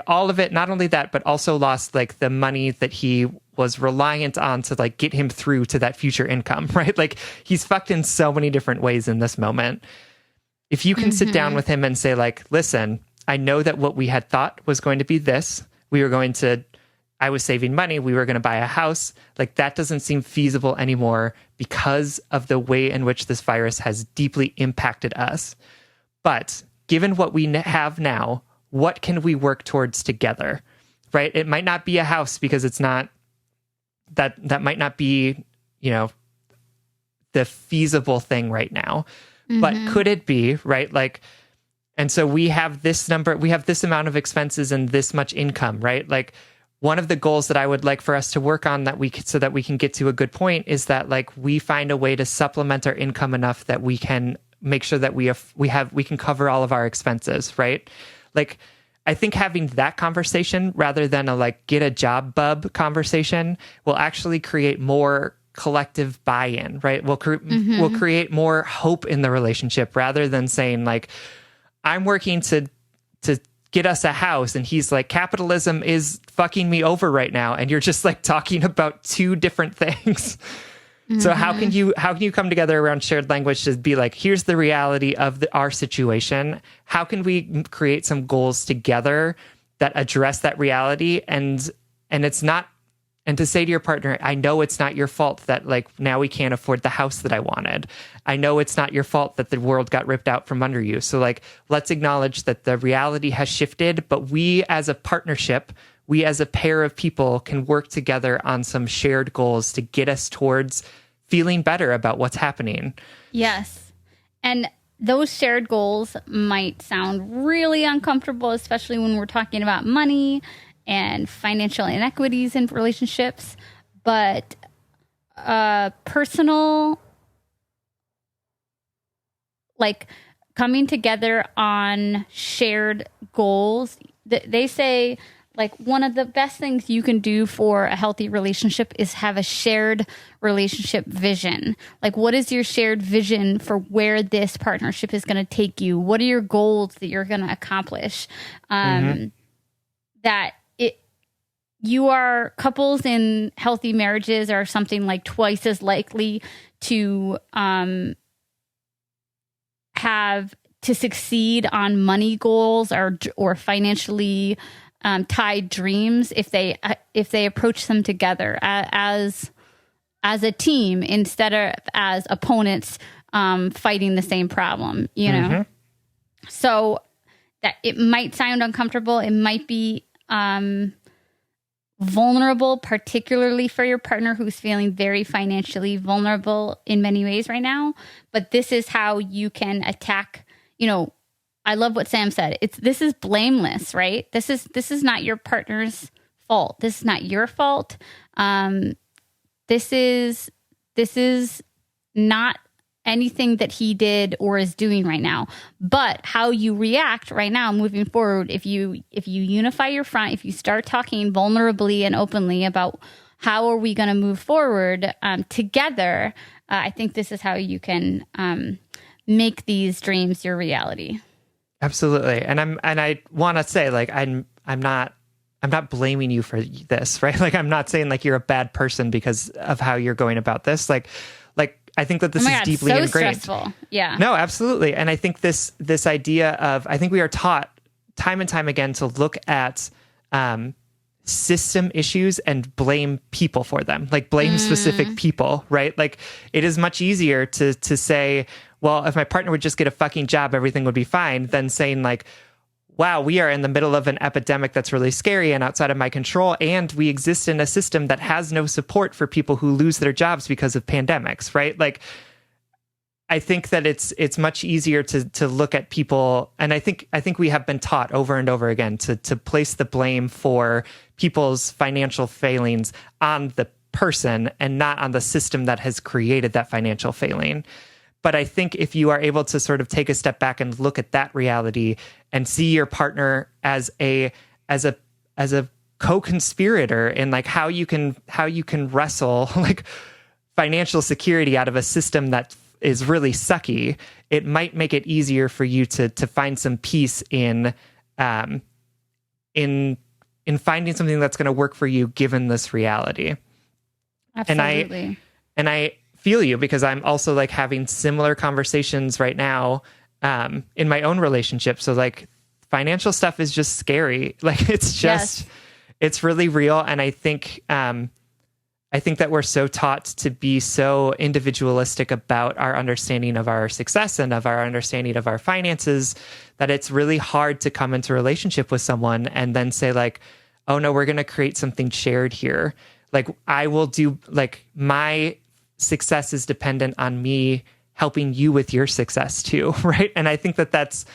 all of it, not only that, but also lost the money that he was reliant on to get him through to that future income, right? He's fucked in so many different ways in this moment. If you can sit down with him and say listen, I know that what we had thought was going to be this, I was saving money, we were going to buy a house, that doesn't seem feasible anymore because of the way in which this virus has deeply impacted us. But given what we have now, what can we work towards together, right? It might not be a house, because it's not, that might not be, the feasible thing right now, but could it be, right? And so we have this amount of expenses and this much income, right? One of the goals that I would like for us to work on so that we can get to a good point is that we find a way to supplement our income enough that we can make sure that we can cover all of our expenses, right? I think having that conversation rather than a like get a job bub conversation will actually create more collective buy-in, right? We'll create more hope in the relationship rather than saying like, I'm working to get us a house, and he's like, capitalism is fucking me over right now, and you're just like talking about two different things. So how can you come together around shared language to be like, here's the reality of our situation. How can we create some goals together that address that reality? And it's not, and to say to your partner, I know it's not your fault that like now we can't afford the house that I wanted. I know it's not your fault that the world got ripped out from under you. So like, let's acknowledge that the reality has shifted, but we as a partnership, we as a pair of people can work together on some shared goals to get us towards feeling better about what's happening. Yes. And those shared goals might sound really uncomfortable, especially when we're talking about money and financial inequities in relationships. But personal, like coming together on shared goals, they say, like one of the best things you can do for a healthy relationship is have a shared relationship vision. Like, what is your shared vision for where this partnership is going to take you? What are your goals that you're going to accomplish? That you are couples in healthy marriages are something like twice as likely to have to succeed on money goals or financially tied dreams if they approach them together as a team instead of as opponents fighting the same problem, you know. So that it might sound uncomfortable, it might be vulnerable, particularly for your partner who's feeling very financially vulnerable in many ways right now, but this is how you can attack, you know. I love what Sam said. This is blameless, right? This is not your partner's fault. This is not your fault. This is not anything that he did or is doing right now. But how you react right now, moving forward, if you unify your front, if you start talking vulnerably and openly about how are we going to move forward together, I think this is how you can make these dreams your reality. Absolutely. And I want to say, like, I'm not blaming you for this, right? Like, I'm not saying like you're a bad person because of how you're going about this. Like I think that this is deeply ingrained. Stressful. Yeah. No, absolutely. And I think this idea of, I think we are taught time and time again to look at system issues and blame people for them, like blame specific people, right? Like it is much easier to say, well, if my partner would just get a fucking job, everything would be fine, than saying like, wow, we are in the middle of an epidemic that's really scary and outside of my control, and we exist in a system that has no support for people who lose their jobs because of pandemics, right? Like, I think that it's much easier to look at people, and I think we have been taught over and over again to place the blame for people's financial failings on the person and not on the system that has created that financial failing. But I think if you are able to sort of take a step back and look at that reality and see your partner as a co-conspirator in like how you can wrestle like financial security out of a system that is really sucky, it might make it easier for you to find some peace in finding something that's going to work for you given this reality. Absolutely. And I feel you, because I'm also like having similar conversations right now in my own relationship. So like financial stuff is just scary. Like it's just, it's really real. And I think that we're so taught to be so individualistic about our understanding of our success and of our understanding of our finances that it's really hard to come into a relationship with someone and then say like, oh no, we're going to create something shared here. Like I will do, like my success is dependent on me helping you with your success too, right? And I think that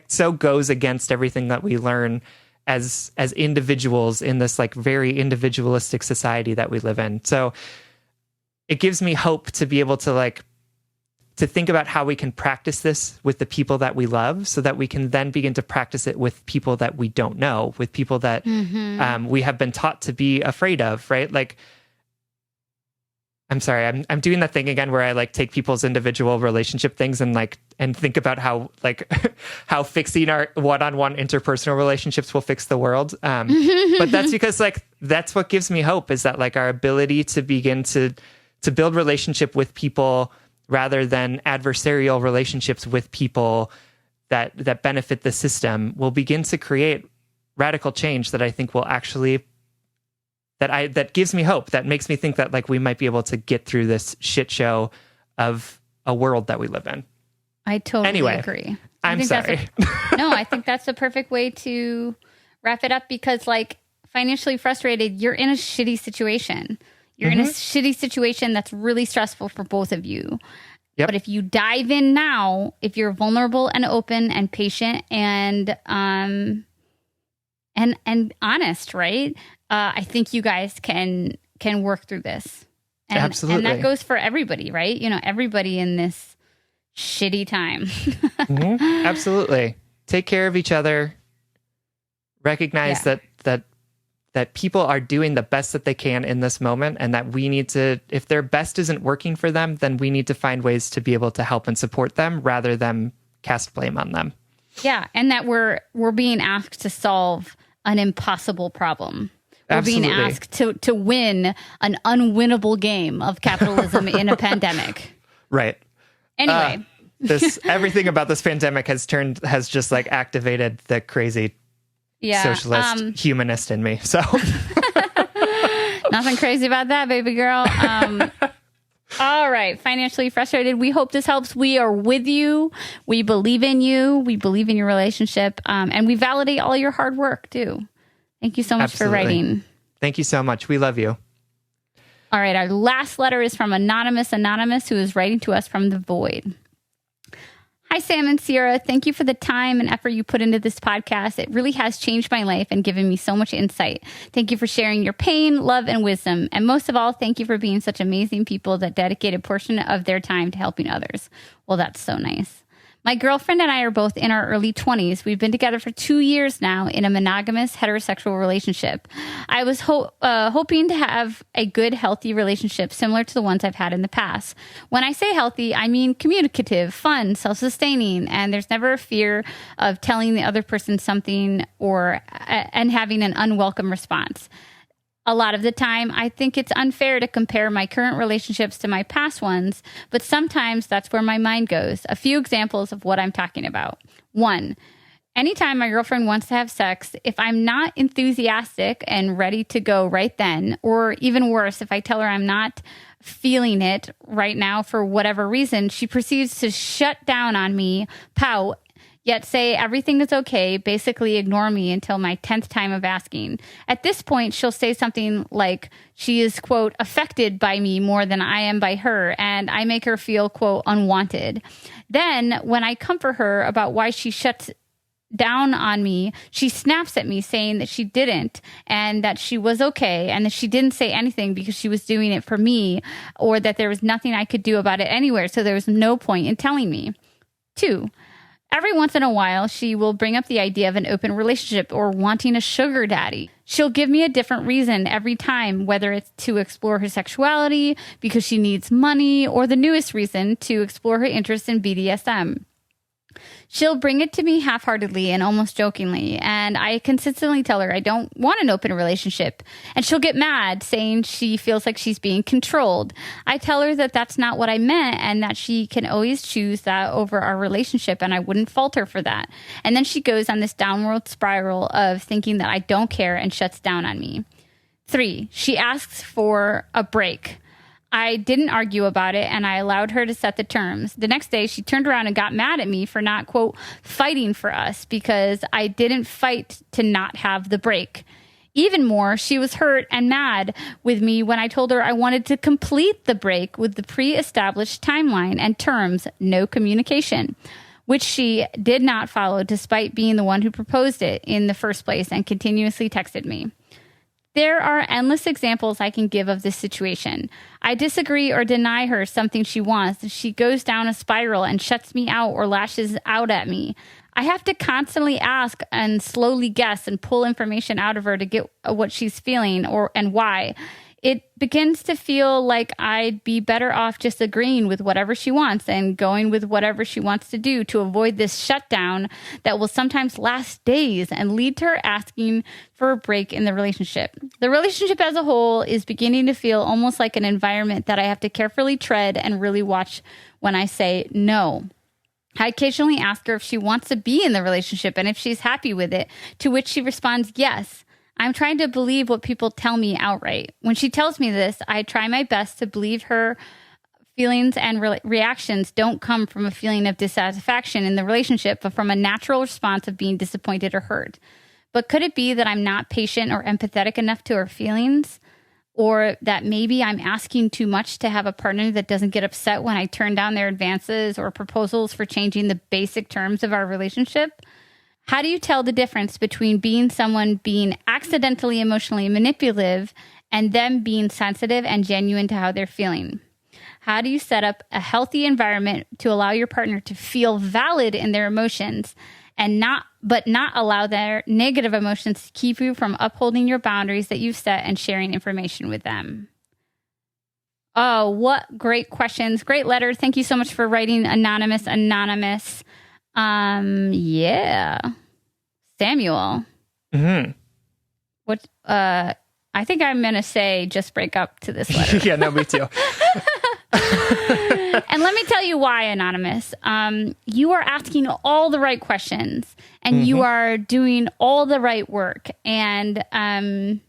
so goes against everything that we learn as individuals in this like very individualistic society that we live in. So it gives me hope to be able to like to think about how we can practice this with the people that we love so that we can then begin to practice it with people that we don't know, with people that we have been taught to be afraid of, right? Like, I'm sorry, I'm doing that thing again where I like take people's individual relationship things and think about how like how fixing our one-on-one interpersonal relationships will fix the world. But that's because like that's what gives me hope, is that like our ability to begin to build relationship with people rather than adversarial relationships with people that benefit the system will begin to create radical change that I think will actually that gives me hope, that makes me think that like we might be able to get through this shit show of a world that we live in. I totally agree. I'm sorry. I think that's the perfect way to wrap it up, because like financially frustrated, you're in a shitty situation. You're in a shitty situation that's really stressful for both of you. Yep. But if you dive in now, if you're vulnerable and open and patient and honest, right? I think you guys can work through this. And, absolutely. And that goes for everybody, right? You know, everybody in this shitty time. Absolutely. Take care of each other. Recognize that people are doing the best that they can in this moment, and that we need to, if their best isn't working for them, then we need to find ways to be able to help and support them rather than cast blame on them. Yeah. And that we're being asked to solve an impossible problem. We're being asked to win an unwinnable game of capitalism in a pandemic. Right. Anyway. Everything about this pandemic has just like activated the crazy socialist humanist in me. So nothing crazy about that, baby girl. All right. Financially frustrated. We hope this helps. We are with you. We believe in you. We believe in your relationship. And we validate all your hard work too. Thank you so much for writing. Thank you so much. We love you. All right. Our last letter is from Anonymous, who is writing to us from the void. Hi, Sam and Sierra. Thank you for the time and effort you put into this podcast. It really has changed my life and given me so much insight. Thank you for sharing your pain, love, and wisdom. And most of all, thank you for being such amazing people that dedicate a portion of their time to helping others. Well, that's so nice. My girlfriend and I are both in our early 20s. We've been together for 2 years now in a monogamous heterosexual relationship. I was hoping to have a good, healthy relationship similar to the ones I've had in the past. When I say healthy, I mean communicative, fun, self-sustaining, and there's never a fear of telling the other person something and having an unwelcome response. A lot of the time, I think it's unfair to compare my current relationships to my past ones, but sometimes that's where my mind goes. A few examples of what I'm talking about. 1, anytime my girlfriend wants to have sex, if I'm not enthusiastic and ready to go right then, or even worse, if I tell her I'm not feeling it right now for whatever reason, she proceeds to shut down on me, pout, yet say everything is okay, basically ignore me until my 10th time of asking. At this point, she'll say something like she is, quote, affected by me more than I am by her, and I make her feel, quote, unwanted. Then, when I comfort her about why she shuts down on me, she snaps at me saying that she didn't, and that she was okay, and that she didn't say anything because she was doing it for me, or that there was nothing I could do about it anywhere, so there was no point in telling me. 2, every once in a while, she will bring up the idea of an open relationship or wanting a sugar daddy. She'll give me a different reason every time, whether it's to explore her sexuality, because she needs money, or the newest reason, to explore her interest in BDSM. She'll bring it to me half-heartedly and almost jokingly, and I consistently tell her I don't want an open relationship, and she'll get mad, saying she feels like she's being controlled. I tell her that that's not what I meant, and that she can always choose that over our relationship, and I wouldn't fault her for that. And then she goes on this downward spiral of thinking that I don't care and shuts down on me. 3, she asks for a break. I didn't argue about it, and I allowed her to set the terms. The next day, she turned around and got mad at me for not, quote, fighting for us, because I didn't fight to not have the break. Even more, she was hurt and mad with me when I told her I wanted to complete the break with the pre-established timeline and terms, no communication, which she did not follow despite being the one who proposed it in the first place and continuously texted me. There are endless examples I can give of this situation. I disagree or deny her something she wants. She goes down a spiral and shuts me out or lashes out at me. I have to constantly ask and slowly guess and pull information out of her to get what she's feeling and why. It begins to feel like I'd be better off just agreeing with whatever she wants and going with whatever she wants to do to avoid this shutdown that will sometimes last days and lead to her asking for a break in the relationship. The relationship as a whole is beginning to feel almost like an environment that I have to carefully tread and really watch when I say no. I occasionally ask her if she wants to be in the relationship and if she's happy with it, to which she responds yes. I'm trying to believe what people tell me outright. When she tells me this, I try my best to believe her feelings and reactions don't come from a feeling of dissatisfaction in the relationship, but from a natural response of being disappointed or hurt. But could it be that I'm not patient or empathetic enough to her feelings? Or that maybe I'm asking too much to have a partner that doesn't get upset when I turn down their advances or proposals for changing the basic terms of our relationship? How do you tell the difference between someone being accidentally emotionally manipulative and them being sensitive and genuine to how they're feeling? How do you set up a healthy environment to allow your partner to feel valid in their emotions and not allow their negative emotions to keep you from upholding your boundaries that you've set and sharing information with them? Oh, what great questions. Great letter. Thank you so much for writing Anonymous. Yeah. Samuel. Mm-hmm. What, I think I'm going to say just break up to this letter. Yeah, no, me too. And let me tell you why, Anonymous. You are asking all the right questions and you are doing all the right work. And I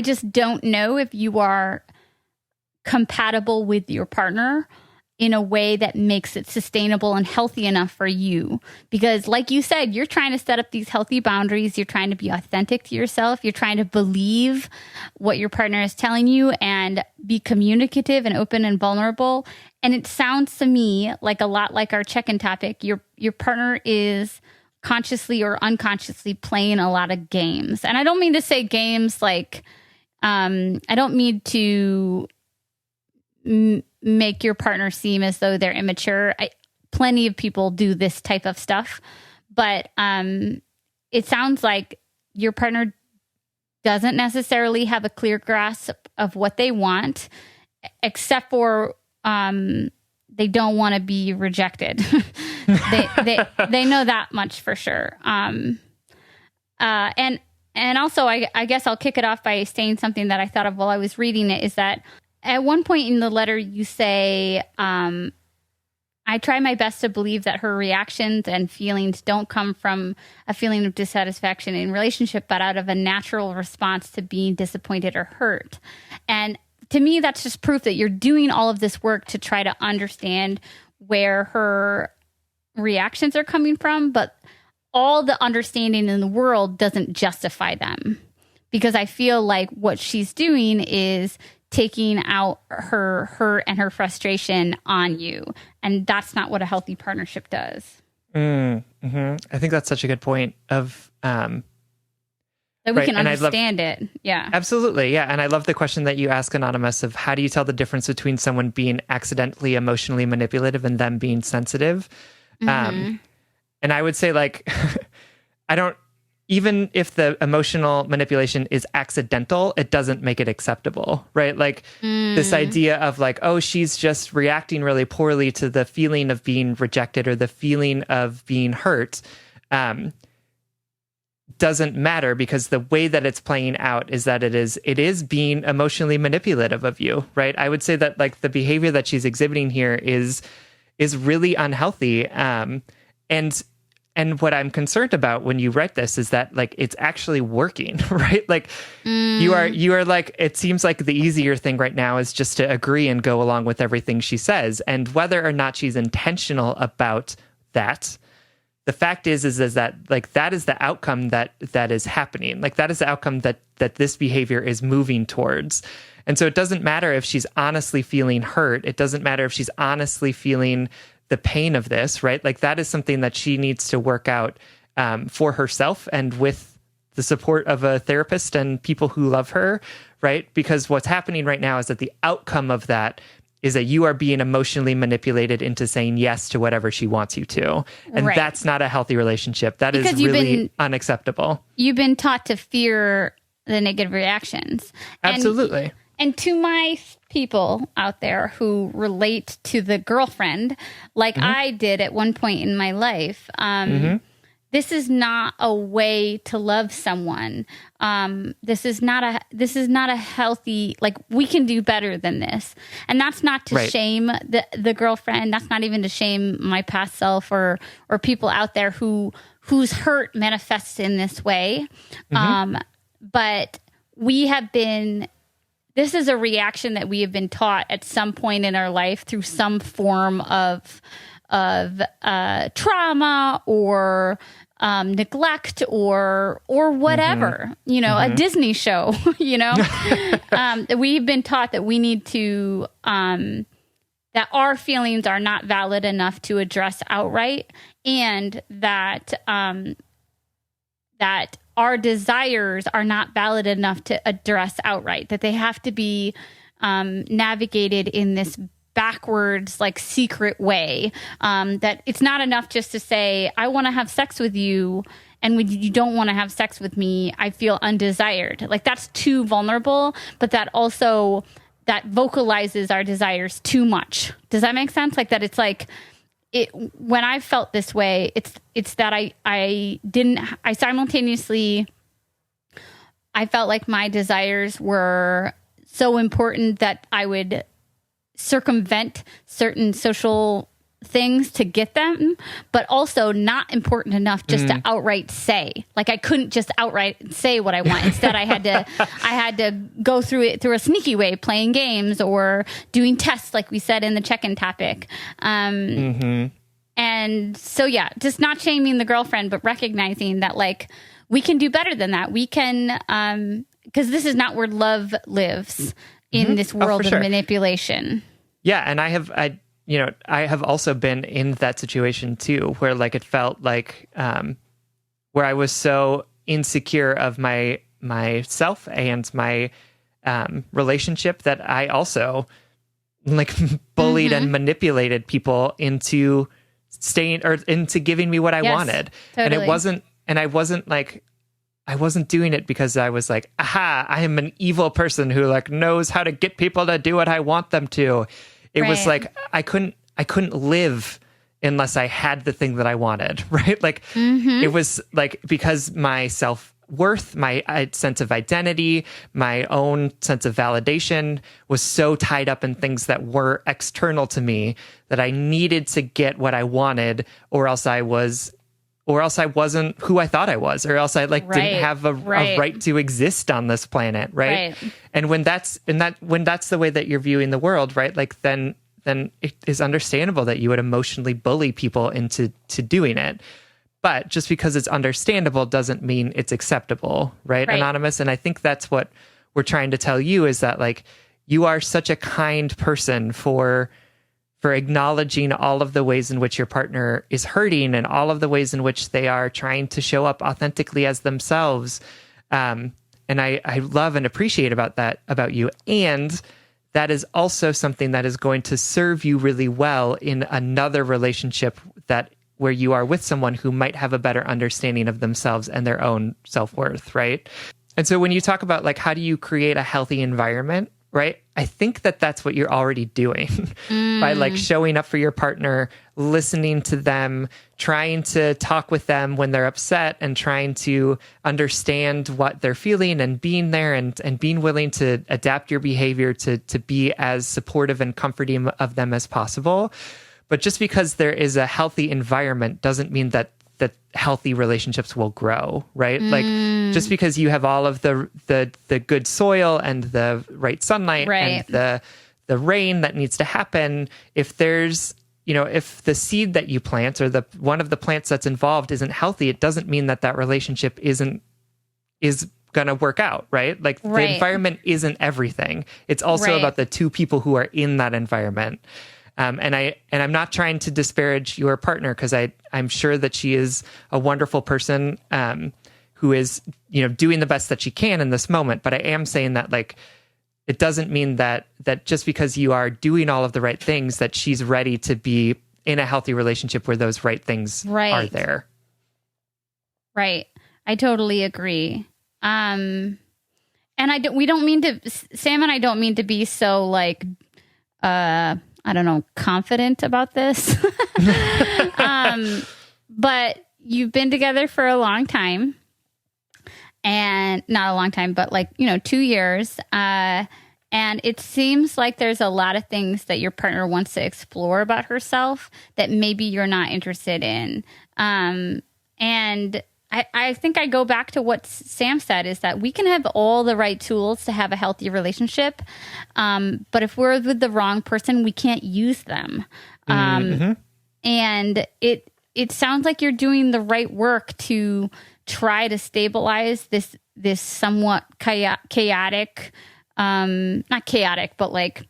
just don't know if you are compatible with your partner in a way that makes it sustainable and healthy enough for you. Because like you said, you're trying to set up these healthy boundaries. You're trying to be authentic to yourself. You're trying to believe what your partner is telling you and be communicative and open and vulnerable. And it sounds to me like a lot like our check-in topic. Your partner is consciously or unconsciously playing a lot of games. And I don't mean to say games like, I don't mean to make your partner seem as though they're immature. Plenty of people do this type of stuff, but it sounds like your partner doesn't necessarily have a clear grasp of what they want, except for they don't want to be rejected. they know that much for sure. And also, I guess I'll kick it off by saying something that I thought of while I was reading it, is that at one point in the letter, you say, I try my best to believe that her reactions and feelings don't come from a feeling of dissatisfaction in relationship, but out of a natural response to being disappointed or hurt. And to me, that's just proof that you're doing all of this work to try to understand where her reactions are coming from, but all the understanding in the world doesn't justify them. Because I feel like what she's doing is taking out her hurt and her frustration on you. And that's not what a healthy partnership does. Mm-hmm. I think that's such a good point of... that we can understand it. Yeah. Absolutely. Yeah. And I love the question that you ask, Anonymous, of how do you tell the difference between someone being accidentally emotionally manipulative and them being sensitive? And I would say, like, even if the emotional manipulation is accidental, it doesn't make it acceptable, right? Like this idea of like, oh, she's just reacting really poorly to the feeling of being rejected or the feeling of being hurt, doesn't matter, because the way that it's playing out is that it is being emotionally manipulative of you, right? I would say that like the behavior that she's exhibiting here is really unhealthy. And what I'm concerned about when you write this is that like it's actually working, right? Like you are like, it seems like the easier thing right now is just to agree and go along with everything she says. And whether or not she's intentional about that, the fact is that like that is the outcome that is happening. Like that is the outcome that this behavior is moving towards. And so it doesn't matter if she's honestly feeling hurt. It doesn't matter if she's honestly feeling the pain of this, right? Like that is something that she needs to work out for herself and with the support of a therapist and people who love her, right? Because what's happening right now is that the outcome of that is that you are being emotionally manipulated into saying yes to whatever she wants you to. And that's not a healthy relationship. That because is really unacceptable. You've been taught to fear the negative reactions. Absolutely. And to my people out there who relate to the girlfriend, like I did at one point in my life, this is not a way to love someone. This is not a healthy, like, we can do better than this. And that's not to shame the girlfriend. That's not even to shame my past self or people out there whose hurt manifests in this way. But this is a reaction that we have been taught at some point in our life through some form of trauma or neglect or whatever, a Disney show, we've been taught that we need to, that our feelings are not valid enough to address outright, and that our desires are not valid enough to address outright, that they have to be navigated in this backwards, like, secret way, that it's not enough just to say, I want to have sex with you, and when you don't want to have sex with me, I feel undesired. Like, that's too vulnerable, but that vocalizes our desires too much. Does that make sense? Like, that it's like, when I felt this way, it's that I simultaneously, I felt like my desires were so important that I would circumvent certain social things to get them, but also not important enough just to outright say. Like, I couldn't just outright say what I want. Instead, I had to go through it through a sneaky way, playing games or doing tests, like we said in the check-in topic. And so, just not shaming the girlfriend, but recognizing that, like, we can do better than that. We can, because this is not where love lives in this world of manipulation. Yeah. And I have also been in that situation too, where, like, it felt like, where I was so insecure of myself and my, relationship that I also, like, bullied and manipulated people into staying or into giving me what I wanted. Totally. I wasn't doing it because I was like, aha, I am an evil person who, like, knows how to get people to do what I want them to. It was like, I couldn't live unless I had the thing that I wanted, right? Like, it was like, because my self-worth, my sense of identity, my own sense of validation was so tied up in things that were external to me that I needed to get what I wanted, or else I wasn't who I thought I was, or else I didn't have a right to exist on this planet, right? And when that's the way that you're viewing the world, right? Like, then it is understandable that you would emotionally bully people into doing it. But just because it's understandable doesn't mean it's acceptable, right, Anonymous? And I think that's what we're trying to tell you, is that, like, you are such a kind person for acknowledging all of the ways in which your partner is hurting and all of the ways in which they are trying to show up authentically as themselves. And I love and appreciate about you. And that is also something that is going to serve you really well in another relationship where you are with someone who might have a better understanding of themselves and their own self-worth, right? And so when you talk about, like, how do you create a healthy environment, right? I think that that's what you're already doing by, like, showing up for your partner, listening to them, trying to talk with them when they're upset, and trying to understand what they're feeling, and being there and being willing to adapt your behavior to be as supportive and comforting of them as possible. But just because there is a healthy environment doesn't mean that healthy relationships will grow, right? Like, just because you have all of the good soil and the right sunlight and the rain that needs to happen, if there's, if the seed that you plant or one of the plants that's involved isn't healthy, it doesn't mean that relationship is going to work out, right? Like, the environment isn't everything. It's also about the two people who are in that environment. And I'm not trying to disparage your partner, because I'm sure that she is a wonderful person, who is, doing the best that she can in this moment. But I am saying that, like, it doesn't mean that just because you are doing all of the right things that she's ready to be in a healthy relationship where those right things are there. Right. I totally agree. And we don't mean to, Sam and I don't mean to be so like, I don't know, confident about this. But you've been together for a long time, and not a long time, but 2 years. And it seems like there's a lot of things that your partner wants to explore about herself that maybe you're not interested in. And I think I go back to what Sam said, is that we can have all the right tools to have a healthy relationship. But if we're with the wrong person, we can't use them. And it sounds like you're doing the right work to try to stabilize this somewhat chaotic, not chaotic, but like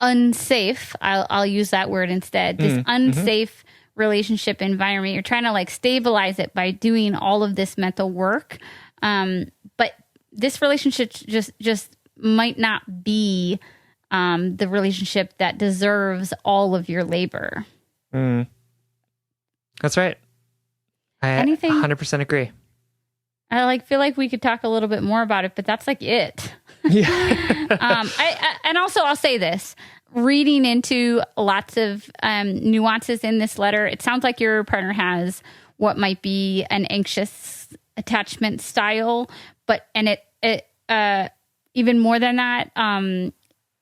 unsafe. I'll use that word instead. This unsafe relationship environment. You're trying to like stabilize it by doing all of this mental work. But this relationship just might not be the relationship that deserves all of your labor. That's right. I 100% agree. I feel like we could talk a little bit more about it, but that's like it. Yeah. And also I'll say this, reading into lots of nuances in this letter, it sounds like your partner has what might be an anxious attachment style, and it even more than that. And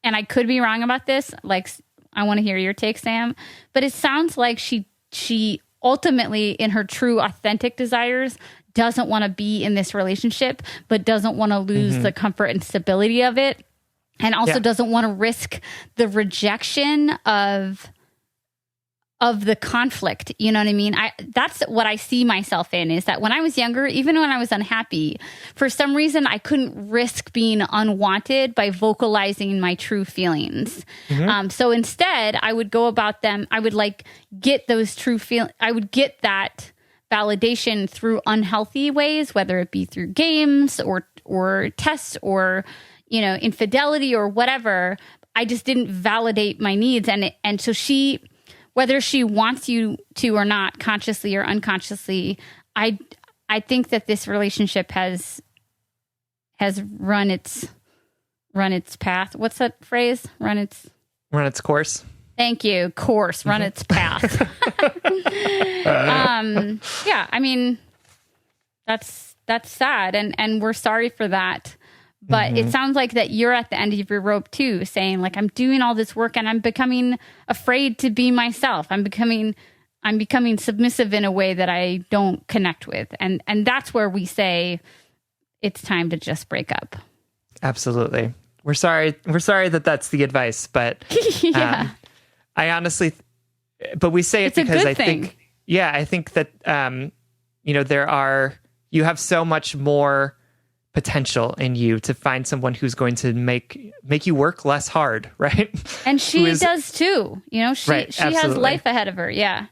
I could be wrong about this. Like, I want to hear your take, Sam, but it sounds like she ultimately, in her true authentic desires, doesn't want to be in this relationship, but doesn't want to lose the comfort and stability of it. And also doesn't want to risk the rejection of the conflict. You know what I mean? That's what I see myself in, is that when I was younger, even when I was unhappy, for some reason, I couldn't risk being unwanted by vocalizing my true feelings. So instead, I would go about them. I would get those true feelings. I would get that validation through unhealthy ways, whether it be through games or tests or, infidelity or whatever. I just didn't validate my needs. And so whether she wants you to or not, consciously or unconsciously, I think that this relationship has run its path. What's that phrase? Run its course. Thank you. Course. Run its path. Yeah, I mean, that's sad, and we're sorry for that. But it sounds like that you're at the end of your rope too, saying like, I'm doing all this work and I'm becoming afraid to be myself. I'm becoming submissive in a way that I don't connect with. And that's where we say it's time to just break up. Absolutely. We're sorry that that's the advice, but yeah. I honestly, but we say it because I think that, you have so much more potential in you to find someone who's going to make you work less hard, right? And she does too. She has life ahead of her. Yeah.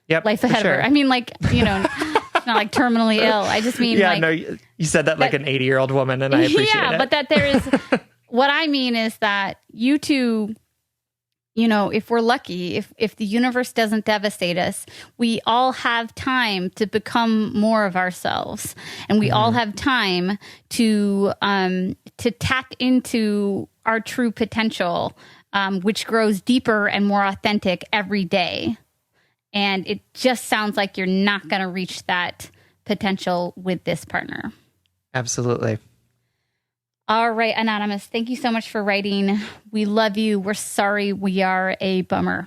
Yep. Life ahead of her. I mean, it's not like terminally ill. I just mean you said that like an 80-year-old woman, and I appreciate it. Yeah, but that there is, what I mean is that you two, if we're lucky, if the universe doesn't devastate us, we all have time to become more of ourselves, and we all have time to tap into our true potential, which grows deeper and more authentic every day. And it just sounds like you're not going to reach that potential with this partner. Absolutely. All right, Anonymous, thank you so much for writing. We love you. We're sorry we are a bummer.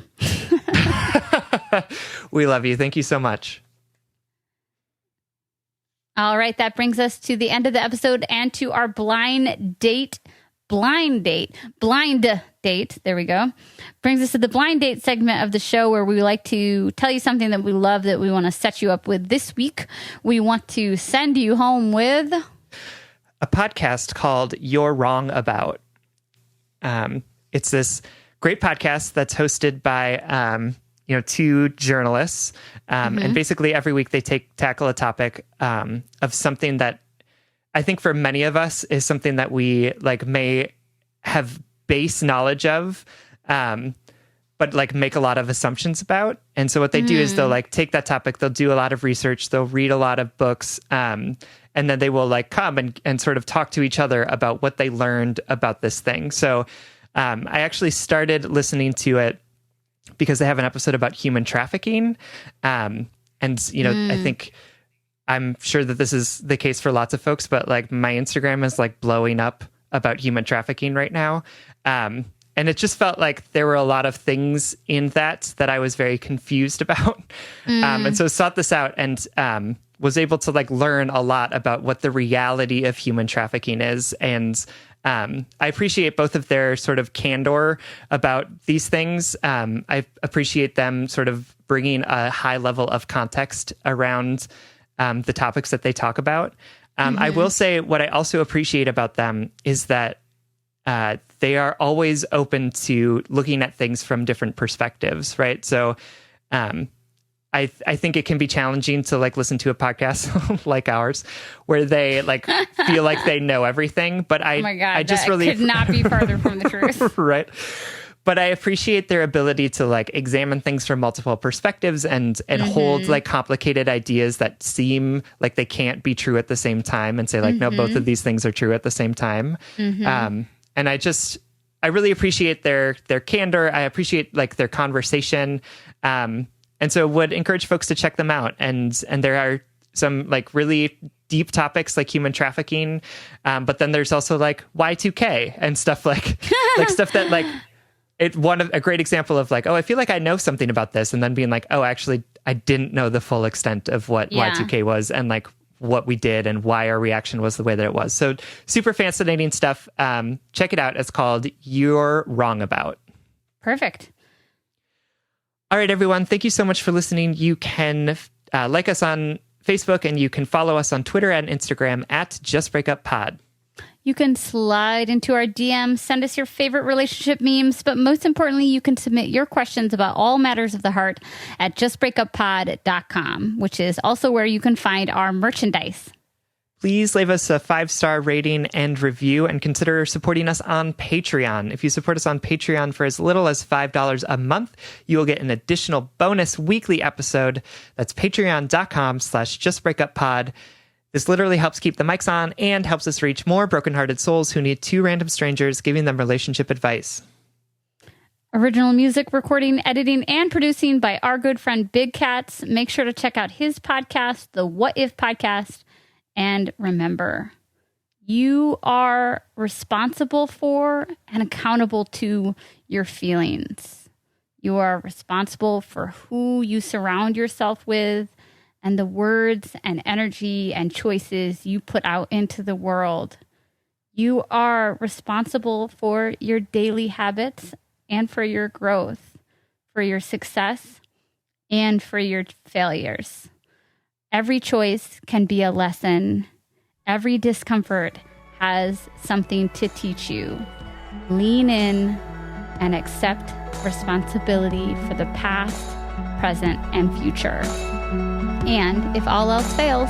We love you. Thank you so much. All right, that brings us to the end of the episode and to our blind date. There we go. Brings us to the blind date segment of the show, where we like to tell you something that we love, that we want to set you up with. This week, we want to send you home with a podcast called You're Wrong About. It's this great podcast that's hosted by two journalists, and basically every week they tackle a topic of something that I think for many of us is something that we like may have base knowledge of, but like make a lot of assumptions about. And so what they do is they'll like take that topic, they'll do a lot of research, they'll read a lot of books, and then they will like come and sort of talk to each other about what they learned about this thing. So I actually started listening to it because they have an episode about human trafficking. And, I think I'm sure that this is the case for lots of folks, but like my Instagram is like blowing up about human trafficking right now. And it just felt like there were a lot of things in that I was very confused about. And so sought this out and was able to like learn a lot about what the reality of human trafficking is. And I appreciate both of their sort of candor about these things. I appreciate them sort of bringing a high level of context around the topics that they talk about. I will say what I also appreciate about them is that they are always open to looking at things from different perspectives, right? So I think it can be challenging to like listen to a podcast like ours where they like feel like they know everything. But oh my God, I just that really could not be farther from the truth. Right. But I appreciate their ability to like examine things from multiple perspectives and hold like complicated ideas that seem like they can't be true at the same time and say like, no, both of these things are true at the same time. And I really appreciate their candor. I appreciate like their conversation. And so would encourage folks to check them out. And there are some like really deep topics like human trafficking. But then there's also like Y2K and stuff like stuff that like a great example of like, oh, I feel like I know something about this. And then being like, oh, actually, I didn't know the full extent of what Y2K was and like what we did and why our reaction was the way that it was. So super fascinating stuff. Check it out. It's called You're Wrong About. Perfect. All right, everyone. Thank you so much for listening. You can like us on Facebook and you can follow us on Twitter and Instagram at Just Breakup Pod. You can slide into our DMs, send us your favorite relationship memes, but most importantly, you can submit your questions about all matters of the heart at justbreakuppod.com, which is also where you can find our merchandise. Please leave us a 5-star rating and review and consider supporting us on Patreon. If you support us on Patreon for as little as $5 a month, you will get an additional bonus weekly episode. That's patreon.com/justbreakuppod. This literally helps keep the mics on and helps us reach more brokenhearted souls who need two random strangers giving them relationship advice. Original music recording, editing, and producing by our good friend Big Cats. Make sure to check out his podcast, the What If Podcast. And remember, you are responsible for and accountable to your feelings. You are responsible for who you surround yourself with and the words and energy and choices you put out into the world. You are responsible for your daily habits and for your growth, for your success and for your failures. Every choice can be a lesson. Every discomfort has something to teach you. Lean in and accept responsibility for the past, present, and future. And if all else fails,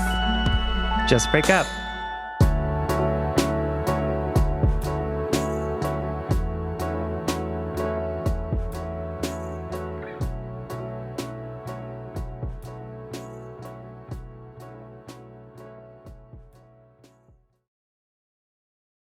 just break up.